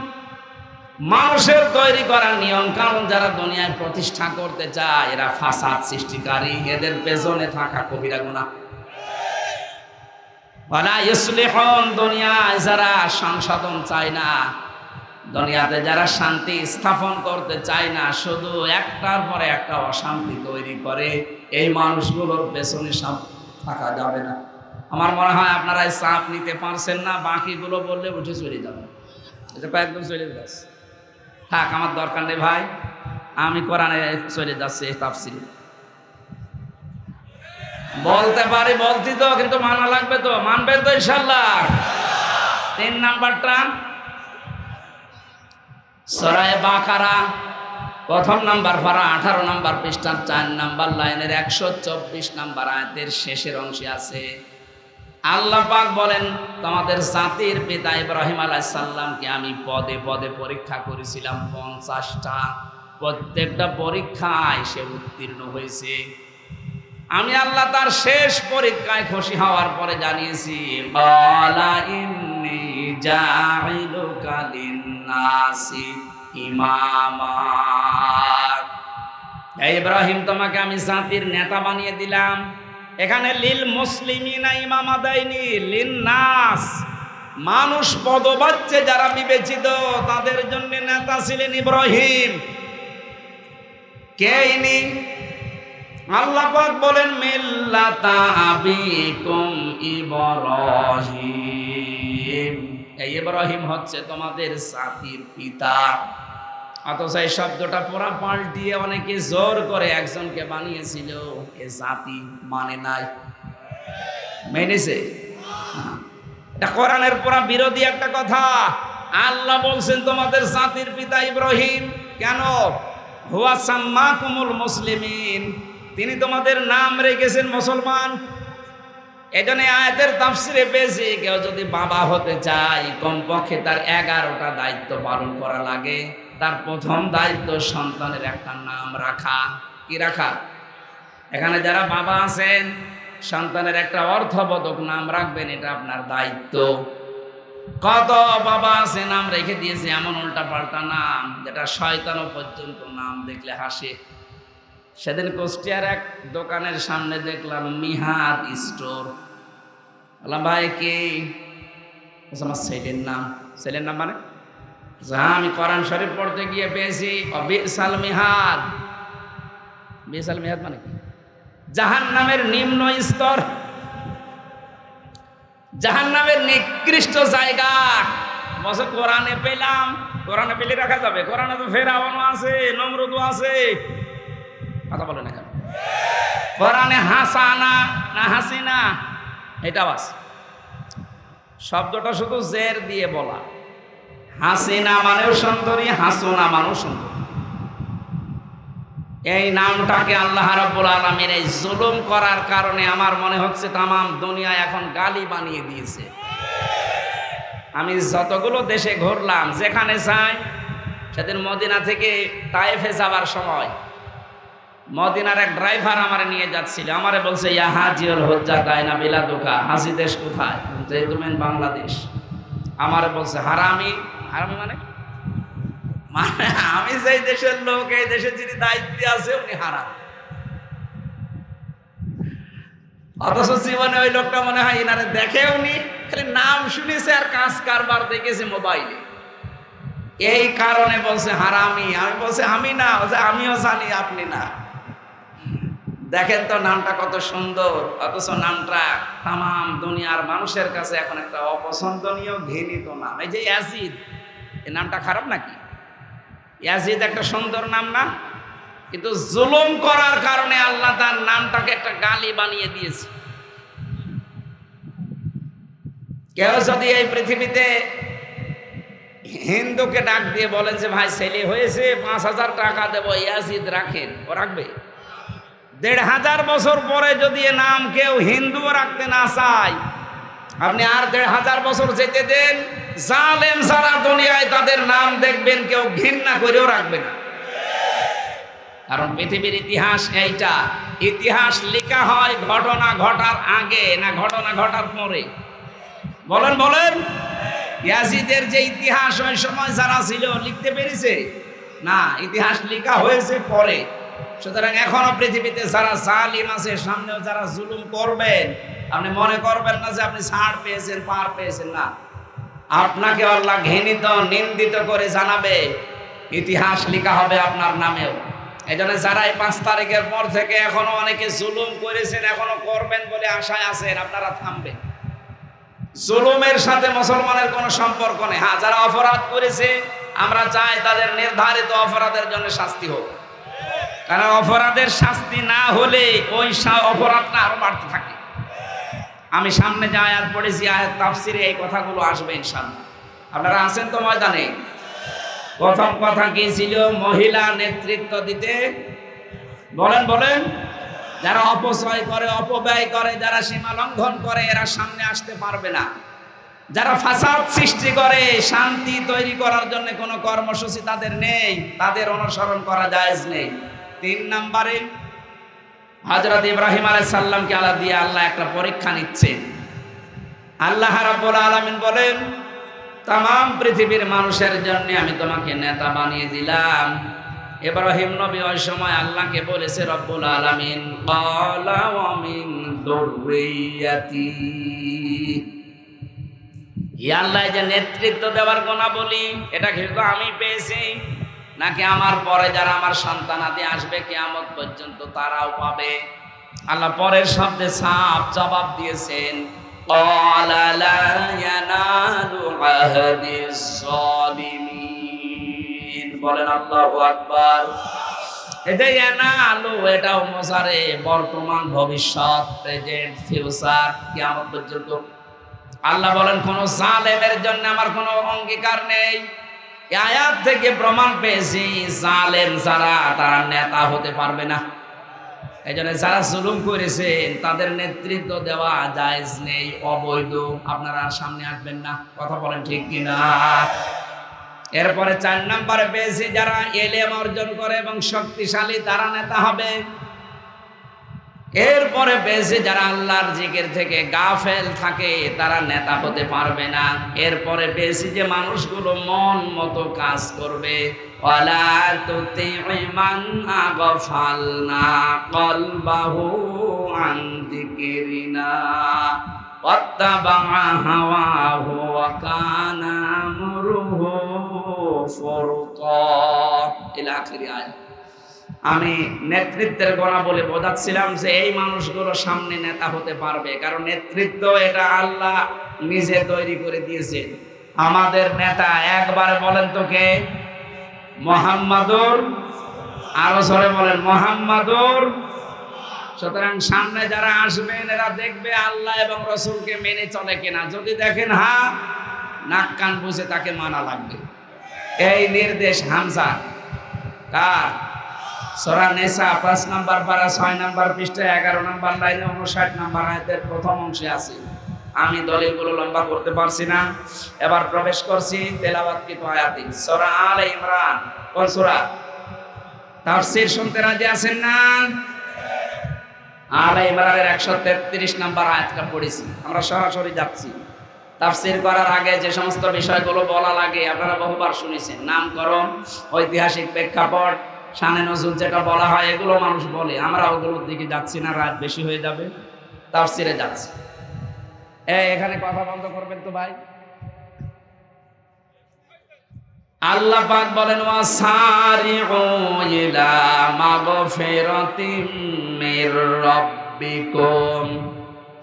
মানুষের তৈরি করা নিয়ম কানুন যারা দুনিয়ায় প্রতিষ্ঠা করতে চায়, এরা ফাসাদ সৃষ্টিকারী। এদের পেছনে থাকা কবিরা গুনাহ। ওয়ালা ইসলিহুন, দুনিয়ায় যারা সংশোধন চায় না, দুনিয়াতে যারা শান্তি স্থাপন করতে চায় না, শুধু একটার পরে একটা অশান্তি তৈরি করে, এই মানুষগুলোর পেছনে সব থাকা যাবে না। আমার মনে হয় আপনারা এই চাপ নিতে পারছেন না, বাকিগুলো বললে উঠে চলে যাবে। এটা একদম চলে যাচ্ছে, থাক আমার দরকার নেই ভাই, আমি কোরআনে চলে যাচ্ছি এই তাফসীরে। বলতে পারি বলছি তো, কিন্তু মানা লাগবে তো, মানবেন তো ইনশাআল্লাহ। 3 নাম্বারটা সূরা বাকারা, প্রথম নাম্বার পারা 18 নাম্বার পৃষ্ঠার 4 নাম্বার লাইনের 124 নাম্বার আয়াতের শেষের অংশে আছে। আল্লাহ পাক বলেন, তোমাদের জাতির পিতা ইব্রাহিম আলাইহিস সালামকে আমি পদে পদে পরীক্ষা করেছিলাম 50টা। প্রত্যেকটা পরীক্ষায় সে উত্তীর্ণ হয়েছে। আমি আল্লাহ তার শেষ পরীক্ষায় খুশি হওয়ার পরে জানিয়েছি, বালা ইন্নী জাইলুকা লিন্নাসি ইমামা। ইব্রাহিম, তোমাকে আমি জাতির নেতা বানিয়ে দিলাম। এখানে লিল মুসলিমিনা ইমামা দেয়নি, লিন নাস। মানুষ পদবাচ্যে যারা বিবেচিত তাদের জন্য নেতা ছিলেন ইব্রাহিম। কে ইনি? আল্লাহ পাক বলেন, মিল্লাতা আবিকুম ইব্রাহিম। এই ইব্রাহিম হচ্ছে তোমাদের জাতির পিতা। অথচ এই শব্দটা পুরা পাল্টিয়ে অনেকে জোর করে একজনকে বানিয়েছিল, এ জাতি মানে নাই, মেনেছে। এটা কোরআনের পুরা বিরোধী একটা কথা। আল্লাহ বলছেন তোমাদের জাতির পিতা ইব্রাহিম। কেন? হুয়া সাম্মাকুমুল মুসলিমিন, তিনি তোমাদের নাম রেখেছেন মুসলমান। এজন্য আয়াতের তাফসিরে পেয়েছি, কেউ যদি বাবা হতে চায় কমপক্ষে তার 11টা দায়িত্ব পালন করা লাগে। তার প্রথম দায়িত্ব সন্তানের একটা নাম রাখা। কি রাখা? এখানে যারা বাবা আছেন, সন্তানের একটা অর্থবোধক নাম রাখবেন, এটা আপনার দায়িত্ব। কত বাবা আছে নাম রেখে দিয়েছে এমন উল্টা পাল্টা নাম, যেটা শয়তানও পর্যন্ত নাম দেখলে হাসে। সেদিন কুষ্টিয়ার এক দোকানের সামনে দেখলাম মিহাদ স্টোর। বললাম, ভাই কি? আমার ছেলের নাম। ছেলের নাম মানে? আমি কোরআন শরীফ পড়তে গিয়ে পেয়েছি বিসাল মিহাদ। বিসাল মিহাদ মানে কি? জাহান্নামের নিম্ন স্তর, জাহান্নামের নিকৃষ্ট জায়গা। বছর কোরআনে পেলাম। কোরআনে পেলে রাখা যাবে? কোরআনে তো ফেরাউন আছে, নমরুদ আছে। কথা বলে না কেন? কোরআনে হাসানা না হাসিনা, এটা বাস। শব্দটা শুধু জের দিয়ে বলা। হাসিনা মানেও সুন্দরী, হাসুনা মানেও সুন্দরী। এই নামটাকে আল্লাহ রাব্বুল আলামিন এই জুলুম করার কারণে আমার মনে হচ্ছে তামাম দুনিয়া এখন গালি বানিয়ে দিয়েছে। আমি যতগুলো দেশে ঘুরলাম, যেখানে যাই, সেদিন মদিনা থেকে তায়েফে যাবার সময় মদিনার এক ড্রাইভার আমারে নিয়ে যাচ্ছিল। আমারে বলছে, ইয়া হাজিউল হুজ্জাত আইনা বিলাদুকা, হাজি দেশ কোথায়? তুমি বাংলাদেশ। আমারে বলছে হারামি। হারামি মানে? মানে আমি যেই দেশের লোক, এই দেশের যিনি দায়িত্বে আছে উনি হারাম। অথচ জীবনে ওই লোকটা মনে হয় ইনারে দেখেও নি, খালি নাম শুনেছে আর কাজ কারবার দেখেছে মোবাইলে। এই কারণে বলছে হারামি। আমি বলছে আমি না, বলছে আমিও জানি আপনি না। দেখেন তো নামটা কত সুন্দর, অথচ নামটা তামাম দুনিয়ার মানুষের কাছে এখন একটা অপছন্দনীয় ঘৃণিত নাম। এই যে ইয়াজিদ, এই নামটা খারাপ নাকি? ইয়াজিদ একটা সুন্দর নাম না? কিন্তু জুলুম করার কারণে আল্লাহ তার নামটাকে একটা গালি বানিয়ে দিয়েছে। কেউ যদি এই পৃথিবীতে হিন্দুকে ডাক দিয়ে বলেন যে ভাই ছেলে হয়েছে 5,000 টাকা দেবো, ইয়াজিদ রাখেন, ও রাখবে? 1,500 বছর পরে যদি এ নাম কেউ হিন্দুও রাখতে না চায়, আপনি আর 1,500 বছর যেতে দেন, জালেম যারা দুনিয়ায় তাদের নাম দেখবেন কেউ ঘৃণা করেও রাখবে না। কারণ পৃথিবীর ইতিহাস এইটা, ইতিহাস লেখা হয় ঘটনা ঘটার আগে না ঘটনা ঘটার পরে? বলেন বলেন। ইয়াজিদের যে ইতিহাস ওই সময় যারা ছিল লিখতে পেরেছে না, ইতিহাস লেখা হয়েছে পরে। সুতরাং এখনো পৃথিবীতে যারা জালিম আছে, সামনেও যারা জুলুম করবেন, আপনি মনে করবেন না যে আপনি ছাড় পেয়েছেন, পার পেয়েছেন। না, আপনাকে আল্লাহ ঘৃণিত নিন্দিত করে জানাবে, ইতিহাস লেখা হবে আপনার নামেও। এই জন্য যারা এই 5 তারিখের পর থেকে এখনো অনেকে জুলুম করেছেন, এখনো করবেন বলে আশায় আছেন, আপনারা থামবেন। জুলুমের সাথে মুসলমানের কোনো সম্পর্ক নেই। হ্যাঁ, যারা অপরাধ করেছে আমরা চাই তাদের নির্ধারিত অপরাধের জন্য শাস্তি হোক, কারণ অপরাধের শাস্তি না হলে ওই অপরাধটা আরো বাড়তে থাকে। আমি সামনে যে আয়াত পড়েছি, আয়াত তাফসিরে এই কথাগুলো আসবে ইনশাআল্লাহ। আপনারা আছেন তো ময়দানে? প্রথম কথা কি ছিল? মহিলা নেতৃত্ব দিতে। বলেন বলেন। যারা অপচয় করে, অপব্যয় করে, যারা সীমা লঙ্ঘন করে, এরা সামনে আসতে পারবে না। যারা ফাসাদ সৃষ্টি করে, শান্তি তৈরি করার জন্য কোনো কর্মসূচি তাদের নেই, তাদের অনুসরণ করা জায়েজ নেই। 3 নম্বরে হযরত ইব্রাহিম আলাইহিস সালামকে আল্লাহ দিয়ে আল্লাহ একটা পরীক্ষা নিচ্ছেন। আল্লাহ রাব্বুল আলামিন বলেন, তাম পৃথিবীর মানুষের জন্য আমি তোমাকে নেতা বানিয়ে দিলাম। ইব্রাহিম নবী ওই সময় আল্লাহকে বলেছে, রব্বুল আলামিন ক্বালা ওয়া মিন যুররিয়াতি। ইয়া আল্লাহ, যে নেতৃত্ব দেওয়ার গুণা বলি, এটা কিন্তু আমি পেয়েছি নাকি আমার পরে যারা আমার সন্তানাদি আসবে কিয়ামত পর্যন্ত তারাও পাবে? আল্লাহ পরের শব্দে সাফ জবাব দিয়েছেন, ক্বালা লা ইয়ানালু আহদিস যালিমিন। বলেন আল্লাহু আকবার। এটা ইয়ানালু, এটাও মুসারে, বর্তমান, ভবিষ্যৎ, প্রেজেন্ট, ফিউচার, কিয়ামত পর্যন্ত। আল্লাহ বলেন কোন জালেমের জন্য আমার কোনো অঙ্গীকার নেই। এই আয়াত থেকে প্রমাণ পেয়েছি জালেম যারা, তারা নেতা হতে পারবে না। এই জন্য যারা জুলুম করেছেন তাদের নেতৃত্ব দেওয়া জায়েজ নেই, অবৈধ। আপনারা আর সামনে আসবেন না। কথা বলেন ঠিক কিনা? এরপরে 4 নম্বরে পেয়েছি যারা ইলম অর্জন করে এবং শক্তিশালী, তারা নেতা হবে। এরপরে পেয়েছি যারা আল্লাহর জিকির থেকে গাফেল থাকে, তারা নেতা হতে পারবে না। এরপরে পেয়েছি যে মানুষগুলো মন মতো কাজ করবে। ওয়ালা তুতি'i মান আগফালনা কলবাহু আন যিকরিনা ওয়াত্তাবা'a হাওয়াহু ওয়া কানা আমরুহু ফুরতা। ইলা আখিরি আয়াত। আমি নেতৃত্বের গণা বলে বোঝাচ্ছিলাম যে এই মানুষগুলো সামনে নেতা হতে পারবে, কারণ নেতৃত্ব এটা আল্লাহ নিজে তৈরি করে দিয়েছে। আমাদের নেতা একবার বলেন তো কে? মুহাম্মাদুর, আরো জোরে বলেন মুহাম্মাদুর। সুতরাং সামনে যারা আসবেন এরা দেখবে আল্লাহ এবং রাসূলকে মেনে চলে কিনা। যদি দেখেন হ্যাঁ, নাক কান বুঝে তাকে মানা লাগবে। এই নির্দেশ হামজা কার? সূরা নিসা 5 নম্বর পারা 6 নম্বর পৃষ্ঠা 11 নম্বর লাইনে 59 নম্বর আয়াতের প্রথম অংশে আছে। আমি দলিলগুলো লম্বা করতে পারছি না, এবার প্রবেশ করছি তেলাওয়াতকৃত আয়াতে। সূরা আলে ইমরান। কোন সূরা? তাফসীর শুনতে রাজি আছেন না? আলে ইমরানের 133 নম্বর আয়াতটা পড়েছি। আমরা সরাসরি যাচ্ছি। তাফসীর করার আগে যে সমস্ত বিষয়গুলো বলা লাগে আপনারা বহুবার শুনেছেন। নামকরণ, ঐতিহাসিক প্রেক্ষাপট, শানে নজুল যেটা বলা হয়, এগুলো মানুষ বলে। আমরা ওগুলোর দিকে যাচ্ছি না, রাত বেশি হয়ে যাবে, তাফসীরে যাচ্ছি। এখানে কথা বন্ধ করবেন তো ভাই। আল্লাহ পাক বলেন, ওয়াসারিউ ইলা মাগফিরাতিম মির রাব্বিকুম।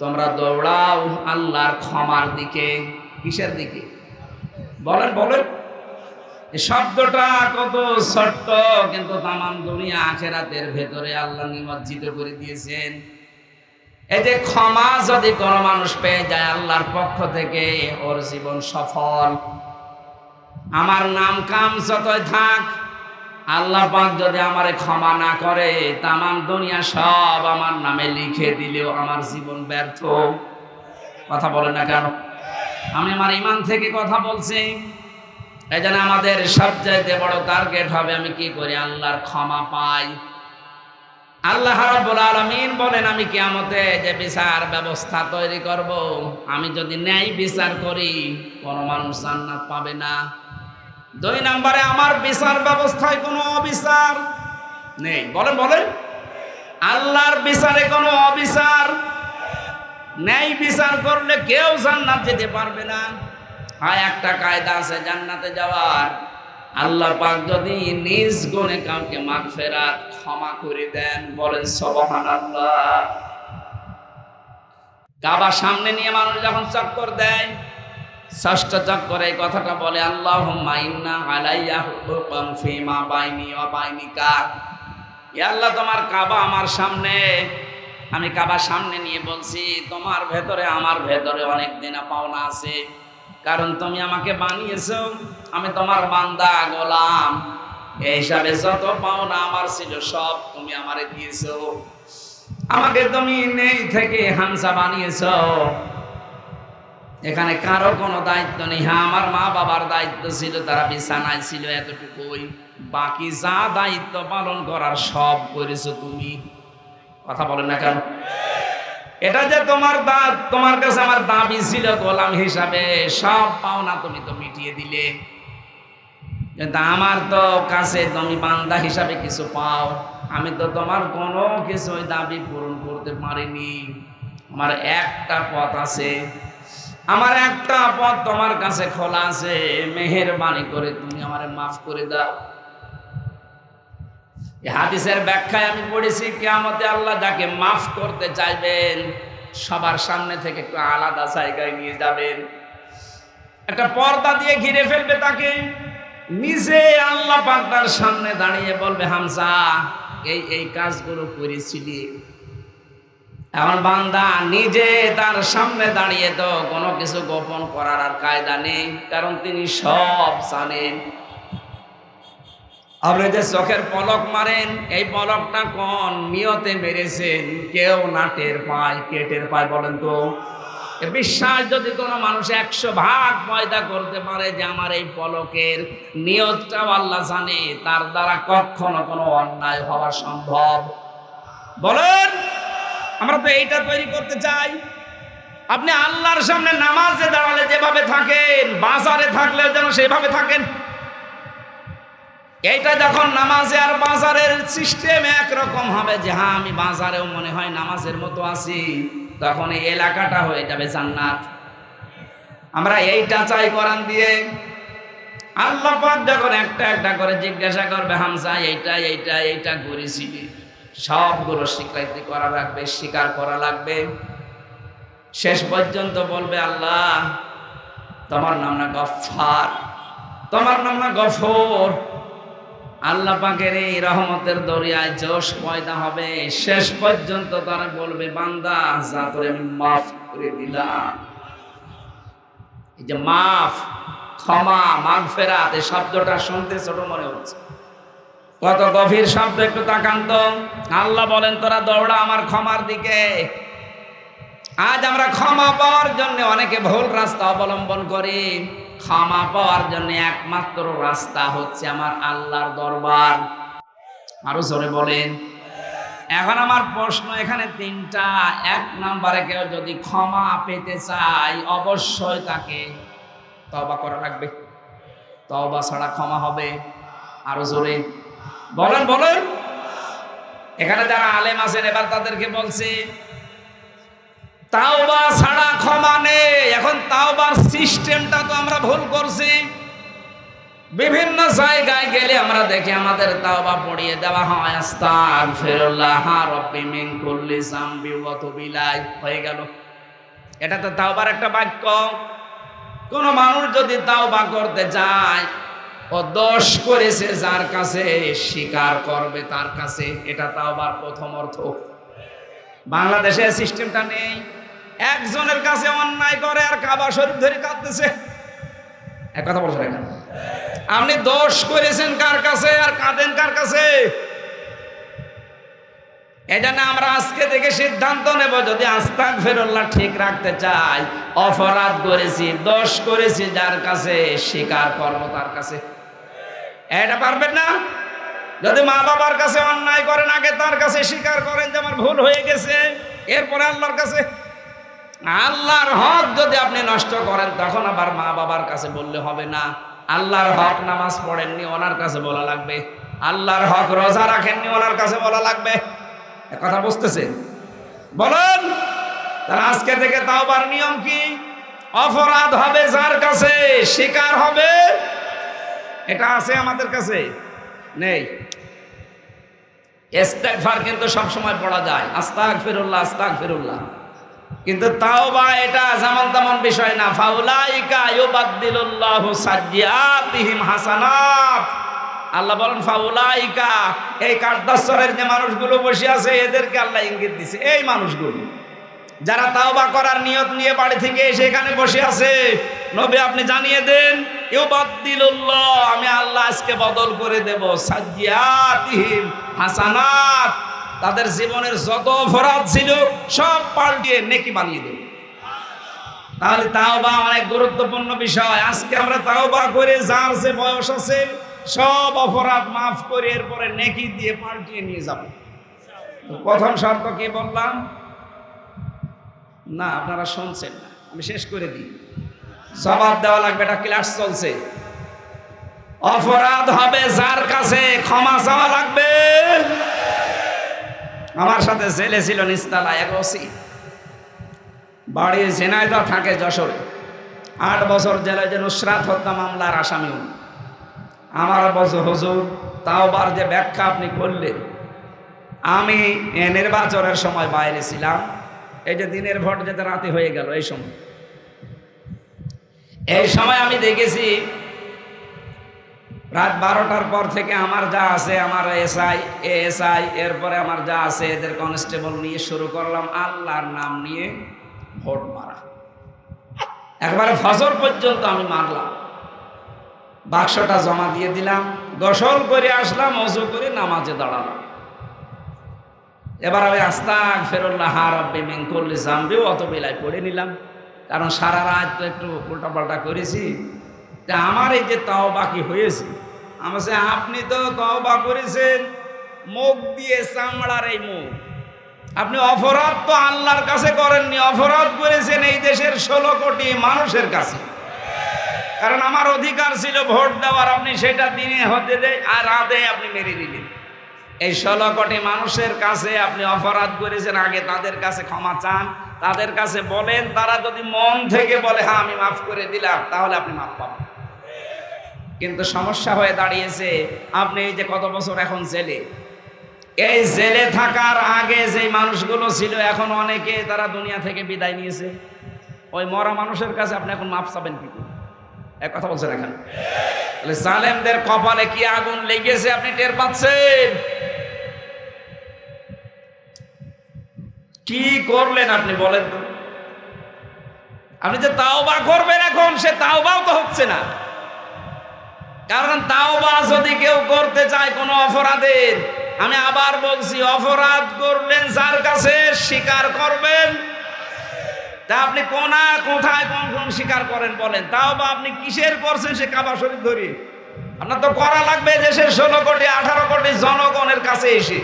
তোমরা দৌড়াও আল্লাহর ক্ষমার দিকে। কিসের দিকে? বলেন বলেন। এই শব্দটা কত ছোট্ট, কিন্তু তামাম দুনিয়া আখিরাতের ভেতরে আল্লাহ নিমজ্জিত করে দিয়েছেন। এই যে ক্ষমা যদি কোনো মানুষ পেয়ে যায় আল্লাহর পক্ষ থেকে, ওর জীবন সফল। আমার নাম কাম যতই থাক, আল্লাহ পাক যদি আমারে ক্ষমা না করে, তামাম দুনিয়া সব আমার নামে লিখে দিলেও আমার জীবন ব্যর্থ। কথা বলে না কেন? আমি আমার ঈমান থেকে কথা বলছি। এই জন্য আমাদের সবচাইতে বড় টার্গেট হবে আমি কি করি আল্লাহর ক্ষমা পাই। আল্লাহ রাব্বুল আলামিন বলেন আমি কিয়ামতে যে বিচার ব্যবস্থা তৈরি করব, আমি যদি ন্যায় বিচার করি কোনো মানুষ জান্নাত পাবে না। 2 নম্বরে আমার বিচার ব্যবস্থায় কোনো অবিচার নেই। বলেন বলেন, আল্লাহর বিচারে কোনো অবিচার, ন্যায় বিচার করলে কেউ জান্নাত যেতে পারবে না। হয় একটা কায়দা আছে জান্নাতে যাওয়ার, আল্লাহ পাক যদি নিজ গুণে কাউকে মাগফিরাত ক্ষমা করে দেন, বলেন সুবহানাল্লাহ। কাবা সামনে নিয়ে মানুষ যখন চক্কর দেয়, ষষ্ঠ চক্করে এই কথাটা বলে আল্লাহুম্মা ইন্না আলাইয়া হুকুম ফিমা বাইনি ওয়া বাইনিকা। ইয়া আল্লাহ তোমার কাবা আমার সামনে, আমি কাবা সামনে নিয়ে বলছি তোমার ভেতরে আমার ভেতরে অনেক দিনা পাওনা আছে, কারণ তুমি আমাকে বানিয়েছো, আমি তোমার বান্দা গোলাম, এই হিসাবে যত পাওনা আমার ছিল সব তুমি আমারে দিয়েছো। আমাকে তুমি নেই থেকে হামসা বানিয়েছো, এখানে কারো কোনো দায়িত্ব নেই। হ্যাঁ আমার মা বাবার দায়িত্ব ছিল, তারা বিছানায় ছিল এতটুকুই, বাকি যা দায়িত্ব পালন করার সব করেছো তুমি। কথা বলেন না কেন? এটা যে তোমার কাছে আমার দাবি ছিল গোলাম হিসাবে, সব পাওনা তুমি তো মিটিয়ে দিলে, কিন্তু আমার তো কাছে তুমি বান্দা হিসাবে কিছু পাও, আমি তো তোমার কোনো কিছু দাবি পূরণ করতে পারিনি। আমার একটা পথ আছে, আমার একটা পথ তোমার কাছে খোলা আছে, মেহেরবানি করে তুমি আমারে মাফ করে দাও। এই হাদিসের ব্যাখ্যায় আমি পড়েছি কিয়ামতে আল্লাহ যাকে মাফ করতে চাইবেন সবার সামনে থেকে একটু আলাদা জায়গায় নিয়ে যাবেন, একটা পর্দা দিয়ে ঘিরে ফেলবে তাকে, নিজে আল্লাহ পাক তার সামনে দাঁড়িয়ে বলবে হামজা এই কাজগুলো করেছিলি। এখন বান্দা নিজে তার সামনে দাঁড়িয়ে তো কোনো কিছু গোপন করার আর কায়দা নেই, কারণ তিনি সব জানেন। আপনি যে চোখের পলক মারেন, এই পলকটা কোন নিয়তে মেরেছেন কেউ না টের পায়, কে টের পায় বলেন তো? বিশ্বাস যদি কোনো মানুষ 100 ভাগ পয়দা করতে পারে যে আমার এই পলকের নিয়তটাও আল্লাহ জানে, তার দ্বারা কখনো কোনো অন্যায় হওয়া সম্ভব? বলেন, আমরা তো এইটা তৈরি করতে চাই। আপনি আল্লাহর সামনে নামাজে দাঁড়ালে যেভাবে থাকেন, বাজারে থাকলেও যেন সেভাবে থাকেন। এইটা যখন নামাজে আর বাজারের সিস্টেম একরকম হবে, যে হ্যাঁ আমি বাজারেও মনে হয় নামাজের মতো আছি, তখন এই এলাকাটা হয়ে যাবে জান্নাত। আমরা এইটা চাই কোরআন দিয়ে। আল্লাহ পাক যখন একটা একটা করে জিজ্ঞাসা করবে হামজা এইটা এইটা এইটা করেছিলি, সবগুলো স্বীকৃতি করা লাগবে, স্বীকার করা লাগবে। শেষ পর্যন্ত বলবে আল্লাহ তোমার নাম না গফফার, তোমার নাম না গফুর। আল্লাহ পাকের এই রহমতের দরিয়ায় জোশ পয়দা হবে, শেষ পর্যন্ত তারা বলবে বান্দা যা তোরে আমি মাফ করে দিলাম। এই যে মাফ, ক্ষমা, মাগফিরাত, এই শব্দটা শুনতে ছোট মনে হচ্ছে, কত গভীর শব্দ একটু তাকান তো। আল্লাহ বলেন তোরা দৌড়া আমার ক্ষমার দিকে। আজ আমরা ক্ষমা পাওয়ার জন্য অনেকে ভুল রাস্তা অবলম্বন করি। ক্ষমা পাওয়ার জন্য একমাত্র রাস্তা হচ্ছে আমার আল্লাহর দরবার। আরো জোরে বলেন। এখন আমার প্রশ্ন এখানে 3টা। 1 নম্বরে কেউ যদি ক্ষমা পেতে চায় অবশ্যই তাকে তওবা করা লাগবে, তওবা ছাড়া ক্ষমা হবে? আরো জোরে বলেন বলেন। এখানে যারা আলেম আছেন এবার তাদেরকে বলছি তাওবা ছাড়া ক্ষমা নেই। এখন তাওবার সিস্টেমটা তো আমরা ভুল করছি। বিভিন্ন জায়গায় গেলে আমরা দেখি আমাদের তাওবা পড়িয়ে দেওয়া হয় আস্তাগফিরুল্লাহ রাব্বি মিন কুল্লি যামবি ওয়া তুবু ইলাইহি, হয়ে গেল। এটা তো তাওবার একটা বাক্য। কোন মানুষ যদি তাওবা করতে যায়, ও দোষ করেছে যার কাছে, স্বীকার করবে তার কাছে, এটা তাওবার প্রথম অর্থ। বাংলাদেশে সিস্টেমটা নেই। একজনের কাছে অন্যায় করে আর কাবা শরীফ ধরে কাঁদতেছে। এক কথা বলছেন এখানে, আপনি দোষ করেছেন কার কাছে আর কাঁদেন কার কাছে? এজন্য আমরা আজকে থেকে সিদ্ধান্ত নেব, যদি আস্তাগফিরুল্লাহ ঠিক রাখতে চাই, অপরাধ করেছি, দোষ করেছি, যার কাছে স্বীকার করব তার কাছে। এটা পারবেন না? যদি মা বাবার কাছে অন্যায় করেন, আগে তার কাছে স্বীকার করেন যে আমার ভুল হয়ে গেছে, এরপরে আল্লাহর কাছে। আল্লাহর হক যদি আপনি নষ্ট করেন, তখন আবার মা বাবার কাছে বললে হবে না। আল্লাহর হক নামাজ পড়েননি, ওনার কাছে বলা লাগবে। আল্লাহর হক রোজা রাখেননি, ওনার কাছে বলা লাগবে। কথা বুঝতেছে? বলেন। তাহলে আজকে থেকে তাওবার নিয়ম কি? অপরাধ হবে যার কাছে স্বীকার হবে। এটা আছে আমাদের কাছে? নেই। ইস্তেগফার কিন্তু সব সময় পড়া যায়, আস্তাগফিরুল্লাহ আস্তাগফিরুল্লাহ, কিন্তু তাওবা এটা যেমন তেমন বিষয় না। ফাউলাইকা ইউবাদদিলুল্লাহু সাইয়্যাতিহিম হাসানাত। আল্লাহ বলেন ফাউলাইকা, এই কাঠদাসরের যে মানুষগুলো বসে আছে এদেরকে আল্লাহ ইঙ্গিত দিছে। এই মানুষগুলো যারা তাওবা করার নিয়ত নিয়ে বাড়ি থেকে এসে এখানে বসে আছে, নবী আপনি জানিয়ে দেন ইউবাদদিলুল্লাহ, আমি আল্লাহ আজকে বদল করে দেব সাইয়্যাতিহিম হাসানাত, তাদের জীবনের যত অপরাধ ছিল সব পাল্টিয়ে নেকি বানিয়ে দেব। তাহলে তাওবা অনেক গুরুত্বপূর্ণ বিষয়। আজকে আমরা তাওবা করে যার যে বয়স আছে সব অপরাধ মাফ করে এরপরে নেকি দিয়ে পাল্টিয়ে নিয়ে যাব। প্রথম শর্ত কি বললাম? না, আপনারা শুনছেন না, আমি শেষ করে দিই। জবাব দেওয়া লাগবে, এটা ক্লাস চলছে। অপরাধ হবে যার কাছে ক্ষমা চাওয়া লাগবে। আমার সাথে জেলে ছিল নিস্তালা এক ওসি, বাড়ি ঝিনাইদহ থাকে যশোরে। 8 বছর জেলায় যে নুসরাত হত্যা মামলার আসামি উনি। আমার বছর হুজুর তাওবার যে ব্যাখ্যা আপনি করলেন, আমি নির্বাচনের সময় বাইরে ছিলাম। এই যে দিনের ভোট যেতে রাতে হয়ে গেল, এই সময় আমি দেখেছি রাত 12টার পর থেকে আমার যা আছে, আমার এএসআই এরপরে আমার যা আছে এদের কনস্টেবল নিয়ে শুরু করলাম আল্লাহর নাম নিয়ে ভোট মারা। একবারে ফজর পর্যন্ত আমি মারলাম। বাক্সটা জমা দিয়ে দিলাম, গোসল করে আসলাম, ওযু করে নামাজে দাঁড়ালাম। এবার আমি আস্তাগফিরুল্লাহ রাব্বি মিন কুল্লি যামবি অত বেলায় পড়ে নিলাম, কারণ সারা রাত তো একটু উল্টাপাল্টা করেছি। তা আমার এই যে তাওবা কি হয়েছে, আমার সে আপনি তো তাওবা করেছেন মুখ দিয়ে, চামড়ার এই মুখ। আপনি অপরাধ তো আল্লাহর কাছে করেননি, অপরাধ করেছেন এই দেশের 16 কোটি মানুষের কাছে। কারণ আমার অধিকার ছিল ভোট দেওয়ার, আপনি সেটা দিনে হতে দেয় আর রাতে আপনি মেরে দিলেন। এই 16 কোটি মানুষের কাছে আপনি অপরাধ করেছেন, আগে তাদের কাছে ক্ষমা চান, তাদের কাছে বলেন। তারা যদি মন থেকে বলে হ্যাঁ আমি মাফ করে দিলাম, তাহলে আপনি মাফ পাবেন। কিন্তু সমস্যা হয়ে দাঁড়িয়েছে, আপনি এই যে কত বছর এখন জেলে, এই জেলে থাকার আগে যে মানুষগুলো ছিল এখন অনেকে তারা দুনিয়া থেকে বিদায় নিয়েছে। ওই মরা মানুষের কাছে আপনি এখন মাফ চাবেন কি করে? এক কথা বলছেন এখন। তাহলে জালেমদের কপালে কি আগুন লেগেছে আপনি টের পাচ্ছেন? কি করলেন আপনি বলেন তো? আপনি যে তাওবা করবেন এখন, সে তাওবাও তো হচ্ছে না। কারণ তাওবা যদি কেউ করতে চায় কোনো অপরাধের, আমি আবার বলছি, অপরাধ করলেন যার কাছে স্বীকার করবেন। তা আপনি কোথায় কোন স্বীকার করেন বলেন? তাওবা আপনি কিসের করছেন? সে কাবা শরীফ ধরে আপনার তো করা লাগবে দেশের 16 কোটি 18 কোটি জনগণের কাছে এসে।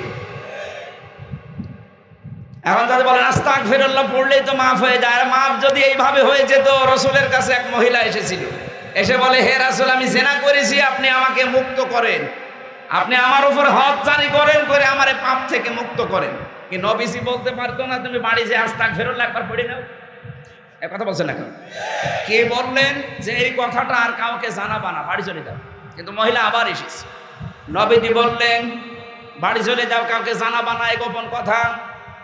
এখন যদি বলেন আস্তাগফিরুল্লাহ পড়লেই তো মাফ হয়ে যায়, মাফ যদি এইভাবে হয়ে যেত, রসুলের কাছে এক মহিলা এসেছিল, এসে বলে হে রাসূল আমি জিনা করেছি, আপনি আমাকে মুক্ত করেন, আপনি আমার উপর হক জারি করেন, করে আমার পাপ থেকে মুক্ত করেন। কি নবীজি বলতে পারতো না তুমি বাড়ি যে আস্তাগফিরুল্লাহ একবার পড়ে নাও? এক কথা বলছেন এখন। কে বললেন যে এই কথাটা আর কাউকে জানাবা না, বাড়ি চলে যাও? কিন্তু মহিলা আবার এসেছে, নবীজি বললেন বাড়ি চলে যাও, কাউকে জানাবা না এই গোপন কথা।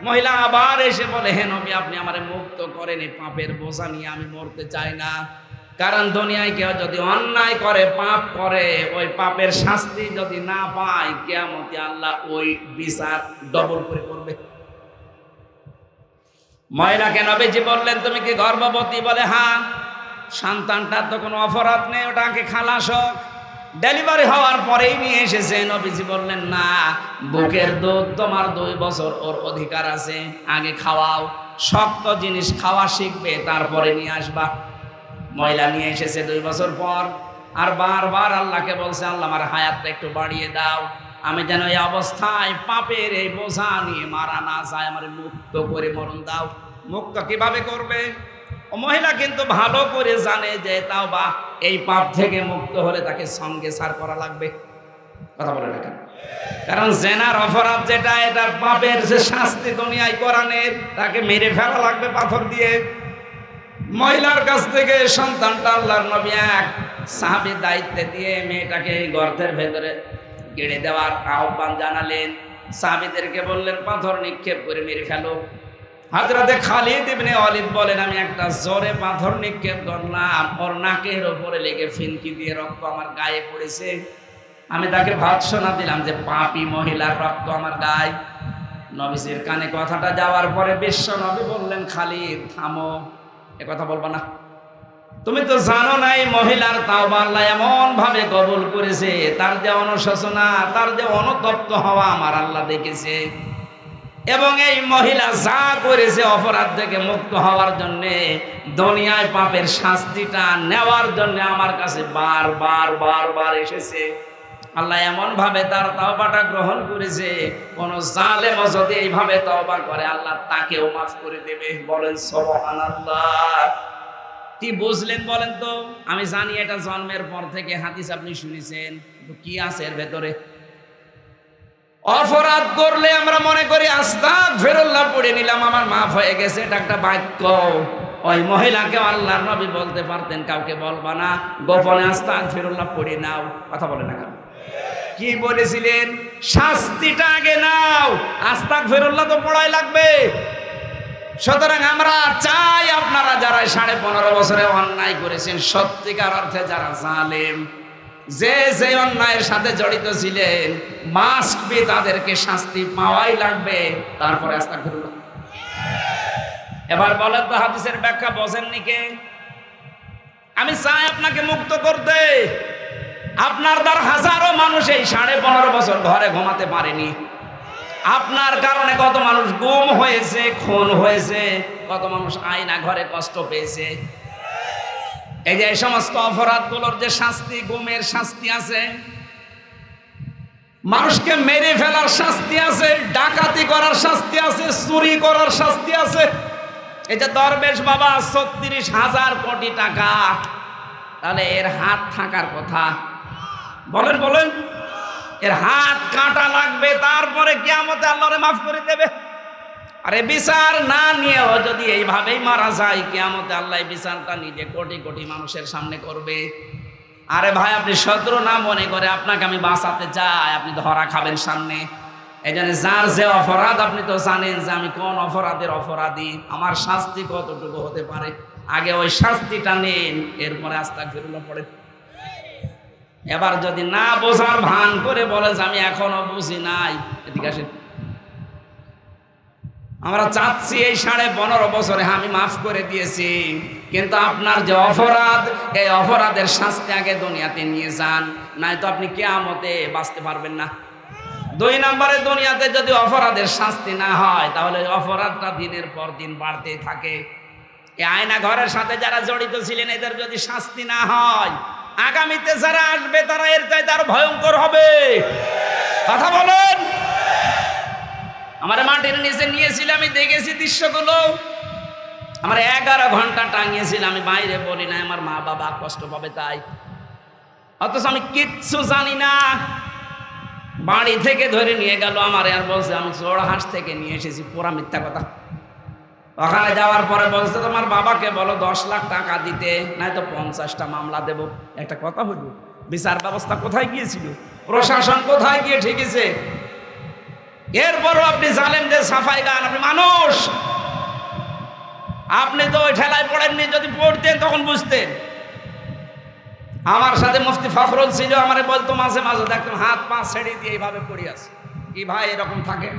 মহিলা আবার এসে বলে হে নবী আপনি আমারে মুক্ত করেন, এই পাপের বোঝা নিয়ে আমি মরতে চাই না। কারণ দুনিয়ায় কেউ যদি অন্যায় করে, পাপ করে, ওই পাপের শাস্তি যদি না পায়, কিয়ামতে আল্লাহ ওই বিচার ডবল করে করবে। মহিলাকে নবীজি বললেন তুমি কি গর্ভবতী? বলে হ্যাঁ। সন্তানটার তো কোনো অপরাধ নেই, ওটাকে খালাস হোক। ডেলিভারি হওয়ার পরেই নিয়ে এসেছে। নবীজি বললেন, না, বুকের দুধ তোমার 2 বছর ওর অধিকার আছে, আগে খাওয়াও, শক্ত জিনিস খাওয়া শিখবে, তারপরে নিয়ে আসবা। মহিলা নিয়ে এসেছে 2 বছর পর, আর বারবার আল্লাহকে বলছে, আল্লাহ আমার হায়াতটা একটু বাড়িয়ে দাও, আমি যেন এই অবস্থায় পাপের এই বোঝা নিয়ে মারা না যায়, আমার মুক্ত করে মরণ দাও। মুক্ত কিভাবে করবে? ও মহিলা কিন্তু ভালো করে জানে যে তাওবা, এই পাপ থেকে মুক্ত হলে তাকে সঙ্গে সার করা লাগবে। কথা বলে না কেন? কারণ জেনার অপরাধ যেটা, এটা পাপের যে শাস্তি দুনিয়ায় কোরআনের, তাকে মেরে ফেলা লাগবে পাথর দিয়ে। মহিলার কাছ থেকে সন্তানটা আল্লাহর নবী এক সাহাবীর দায়িত্বে দিয়ে মেয়েটাকে গর্তের ভেতরে গেড়ে দেওয়ার আহ্বান জানালেন। সাহাবীদেরকে বললেন, পাথর নিক্ষেপ করে মেরে ফেলো। হযরতে খালিদ ইবনে ওয়ালিদ বলেন, আমি একটা জোরে পাথর নিক্ষেপ করলাম, ওর নাকের উপরে লেগে ফিনকি দিয়ে রক্ত আমার গায়ে পড়েছে। আমি তাকে ভর্ৎসনা দিলাম যে পাপী মহিলার রক্ত আমার গায়ে। নবীজির কানে কথাটা যাওয়ার পরে বিশ্ব নবী বললেন, খালিদ থামো, এ কথা বলবা না। তুমি তো জানো না এই মহিলার তাওবা আল্লাহ এমন ভাবে কবুল করেছে, তার যে অনুশোচনা, তার যে অনুতপ্ত হওয়া আমার আল্লাহ দেখেছে। এবং এই মহিলা যা করেছে অপরাধ থেকে মুক্ত হওয়ার জন্য, দুনিয়ায় পাপের শাস্তিটা নেওয়ার জন্য আমার কাছে বারবার এসেছে। আল্লাহ এমন ভাবে তার তওবাটা গ্রহণ করেছে, কোন জালেম যদি এইভাবে তওবা করে আল্লাহ তাকেও মাফ করে দেবে। বলেন সুবহানাল্লাহ। কি বুঝলেন বলেন তো? আমি জানি এটা জন্মের পর থেকে হাদিস আপনি শুনেছেন, কিন্তু কি আছে এর ভেতরে? অপরাধ করলে আমরা মনে করি আস্তাগফিরুল্লাহ পড়ে নিলাম, আমার মাফ হয়ে গেছে, এটা একটা বাক্য। ওই মহিলাকে আল্লাহর নবী বলতে পারতেন, কাউকে বলবা না, গোপনে আস্তাগফিরুল্লাহ পড়ে নাও। কথা বলে না কেন? কি বলেছিলেন? শাস্তিটা আগে নাও, আস্তাগফিরুল্লাহ তো পড়াই লাগবে। সুতরাং আমরা চাই আপনারা যারা 15.5 বছরে অন্যায় করেছেন, সত্যিকার অর্থে যারা জালেম, যে অন্যায়ের সাথে জড়িত ছিলেন, মাস্ট বি তাদেরকে শাস্তি পাওয়াই লাগবে। তারপরে আস্তাগফিরুল্লাহ। এবার বলেন তো, হাদিসের ব্যাখ্যা বোঝেননি কে? আমি চাই আপনাকে মুক্ত করতে। আপনার দ্বারা হাজারো মানুষ এই 15.5 বছর ঘরে ঘুমাতে পারেনি। আপনার কারণে কত মানুষ গুম হয়েছে, খুন হয়েছে, কত মানুষ আয়না ঘরে কষ্ট পেয়েছে। এই যে সমস্ত অপরাধগুলোর যে শাস্তি, গুমের শাস্তি আছে, মানুষকে মেরে ফেলার শাস্তি আছে, ডাকাতি করার শাস্তি আছে, চুরি করার শাস্তি আছে। এই যে দরবেশ বাবা 36,000 কোটি টাকা, তাহলে এর হাত থাকার কথা। বলেন বলেন, এর হাত কাটা লাগবে, তারপরে কিয়ামতে আল্লাহরে মাফ করে দেবে। আরে বিচার না নিয়েও যদি এইভাবেই মারা যায়, কিয়ামতে আল্লাহ বিচারটা নিজে কোটি কোটি মানুষের সামনে করবে। আরে ভাই, আপনি শত্রু না মনে করে আপনাকে আমি বাঁচাতে চাই, আপনি ধরা খাবেন সামনে। এই জন্য যার যে অপরাধ, আপনি তো জানেন যে আমি কোন অপরাধের অপরাধী, আমার শাস্তি কতটুকু হতে পারে। আগে ওই শাস্তিটা নেন, এরপরে আস্তাগফিরুল্লাহ পড়েন। এবার যদি না বোঝার ভান করে বলে যে আমি এখনো বুঝি নাই, এদিকে আসেন। আমরা চাচ্ছি এই 15.5 বছরে আমি মাফ করে দিয়েছি, কিন্তু আপনার যে অপরাধ, এই অপরাধের শাস্তি আগে দুনিয়াতে নিয়ে যান, নয়তো আপনি কিয়ামতে বাঁচতে পারবেন না। 2 নম্বরে, দুনিয়াতে যদি অপরাধের শাস্তি না হয়, তাহলে অপরাধটা দিনের পর দিন বাড়তেই থাকে। এই আয়না ঘরের সাথে যারা জড়িত ছিলেন, এদের যদি শাস্তি না হয়, আগামীতে যারা আসবে তারা এর চাইতে আরো ভয়ঙ্কর হবে। কথা বলেন। আমার মাটির নিচে নিয়েছিলাম, আমি দেখেছি দৃশ্যগুলো। আমার 11 ঘন্টা টাঙিয়েছিল, আমি বাইরে বলি না, আমার মা বাবা কষ্ট পাবে তাই। অথচ আমি কিচ্ছু জানি না। বাড়ি থেকে ধরে নিয়ে গেল আমার, আর বলছে আমি চোরহাট থেকে নিয়ে এসেছি। পুরা মিথ্যা কথা। ওখানে যাওয়ার পরে বলছে, তোমার বাবাকে বলো 10 লাখ টাকা দিতে, নয়তো 50টা মামলা দেব। একটা কথা হইল, বিচার ব্যবস্থা কোথায় গিয়েছিল? প্রশাসন কোথায় গিয়ে ঠেকেছে? এরপরও আপনি জালেমদের সাফাই গান। আপনি মানুষ, আপনি তো ওই ঠেলায় পড়েননি। যদি পড়তেন তখন বুঝতেন। আমার সাথে মুফতি ফখরুল ছিল, আমারে বলতো মাঝে মাঝে, দেখতাম হাত পা ছেড়ে দিয়ে এইভাবে পড়ে আছে। কি ভাই এরকম থাকে?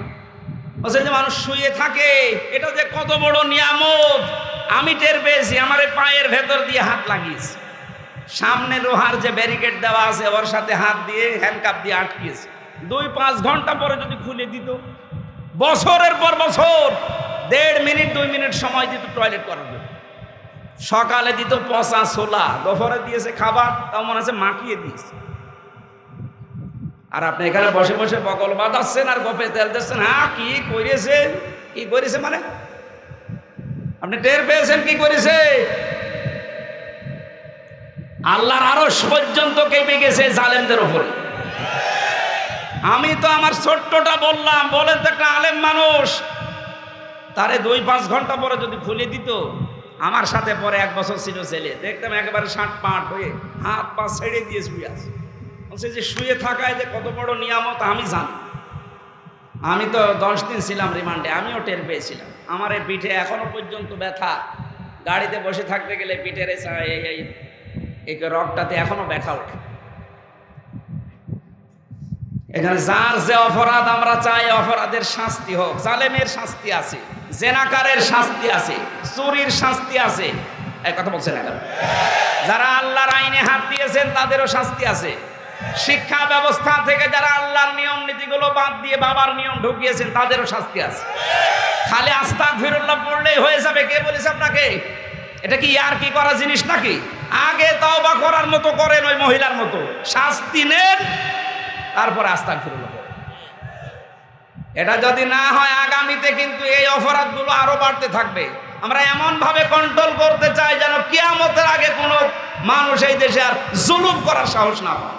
বলছে যে মানুষ শুয়ে থাকে, এটা যে কত বড় নিয়ামত আমি টের পেয়েছি। আমার পায়ের ভেতর দিয়ে হাত লাগিয়েছে, সামনে লোহার যে ব্যারিকেড দেওয়া আছে ওর সাথে হাত দিয়ে হ্যান্ডকাপ দিয়ে আটকিয়েছে। 2-5 ঘন্টা পরে যদি খুলে দিত, বছরের পর বছর 1.5 মিনিট 2 মিনিট সময় দিত টয়লেট করার জন্য। সকালে দিত পচা ছোলা, দুপুরে দিয়েছে খাবার, তাও মনে হচ্ছে মাখিয়ে দিয়েছে। আর আপনি এখানে বসে বসে বকল বাঁধাচ্ছেন আর গপে তেল দিচ্ছেন। হ্যাঁ, কি করেছে, কি করেছে মানে আপনি টের পেয়েছেন কি করেছে? আল্লাহর আরশ পর্যন্ত কেঁপে গেছে জালেমদের উপরে। আমি তো আমার ছোট্টটা বললাম, বলেন তো একটা আলেম মানুষ, তারে 2-5 ঘন্টা পরে যদি খুলে দিত, আমার সাথে পরে 1 বছর ছিল ছেলে, দেখতাম একেবারে 60-65 হয়ে হাত পা ছেড়ে দিয়ে শুয়ে আছে। বলছে যে শুয়ে থাকায় যে কত বড় নিয়ামত আমি জানি। আমি তো 10 দিন ছিলাম রিমান্ডে, আমিও টের পেয়েছিলাম। আমার এই পিঠে এখনো পর্যন্ত ব্যথা, গাড়িতে বসে থাকতে গেলে পিঠের এই রগটাতে এখনো ব্যথা ওঠে। এখানে যার যে অপরাধ আমরা চাই অপরাধের শাস্তি হোক। জালেমের শাস্তি আছে, জেনাকারের শাস্তি আছে, চুরির শাস্তি আছে। এই কথা বলছেন না? যারা আল্লাহর আইনে হাত দিয়েছেন তাদেরও শাস্তি আছে। শিক্ষা ব্যবস্থা থেকে যারা আল্লাহর নিয়ম নীতিগুলো বাদ দিয়ে বাবার নিয়ম ঢুকিয়েছেন তাদেরও শাস্তি আছে। খালি আস্তাগফিরুল্লাহ পড়লেই হয়ে যাবে? কে বলেছে আপনাকে? এটা কি আর কি করা জিনিস নাকি? আগে তওবা করার মতো করেন, ওই মহিলার মতো শাস্তি নেন, তারপরে আস্তাগফিরুল্লাহ পড়েন। এটা যদি না হয় আগামীতে কিন্তু এই অপরাধগুলো আরো বাড়তে থাকবে। আমরা এমন ভাবে কন্ট্রোল করতে চাই যেন কিয়ামতের আগে কোনো মানুষ এই দেশে আর জুলুম করার সাহস না পায়।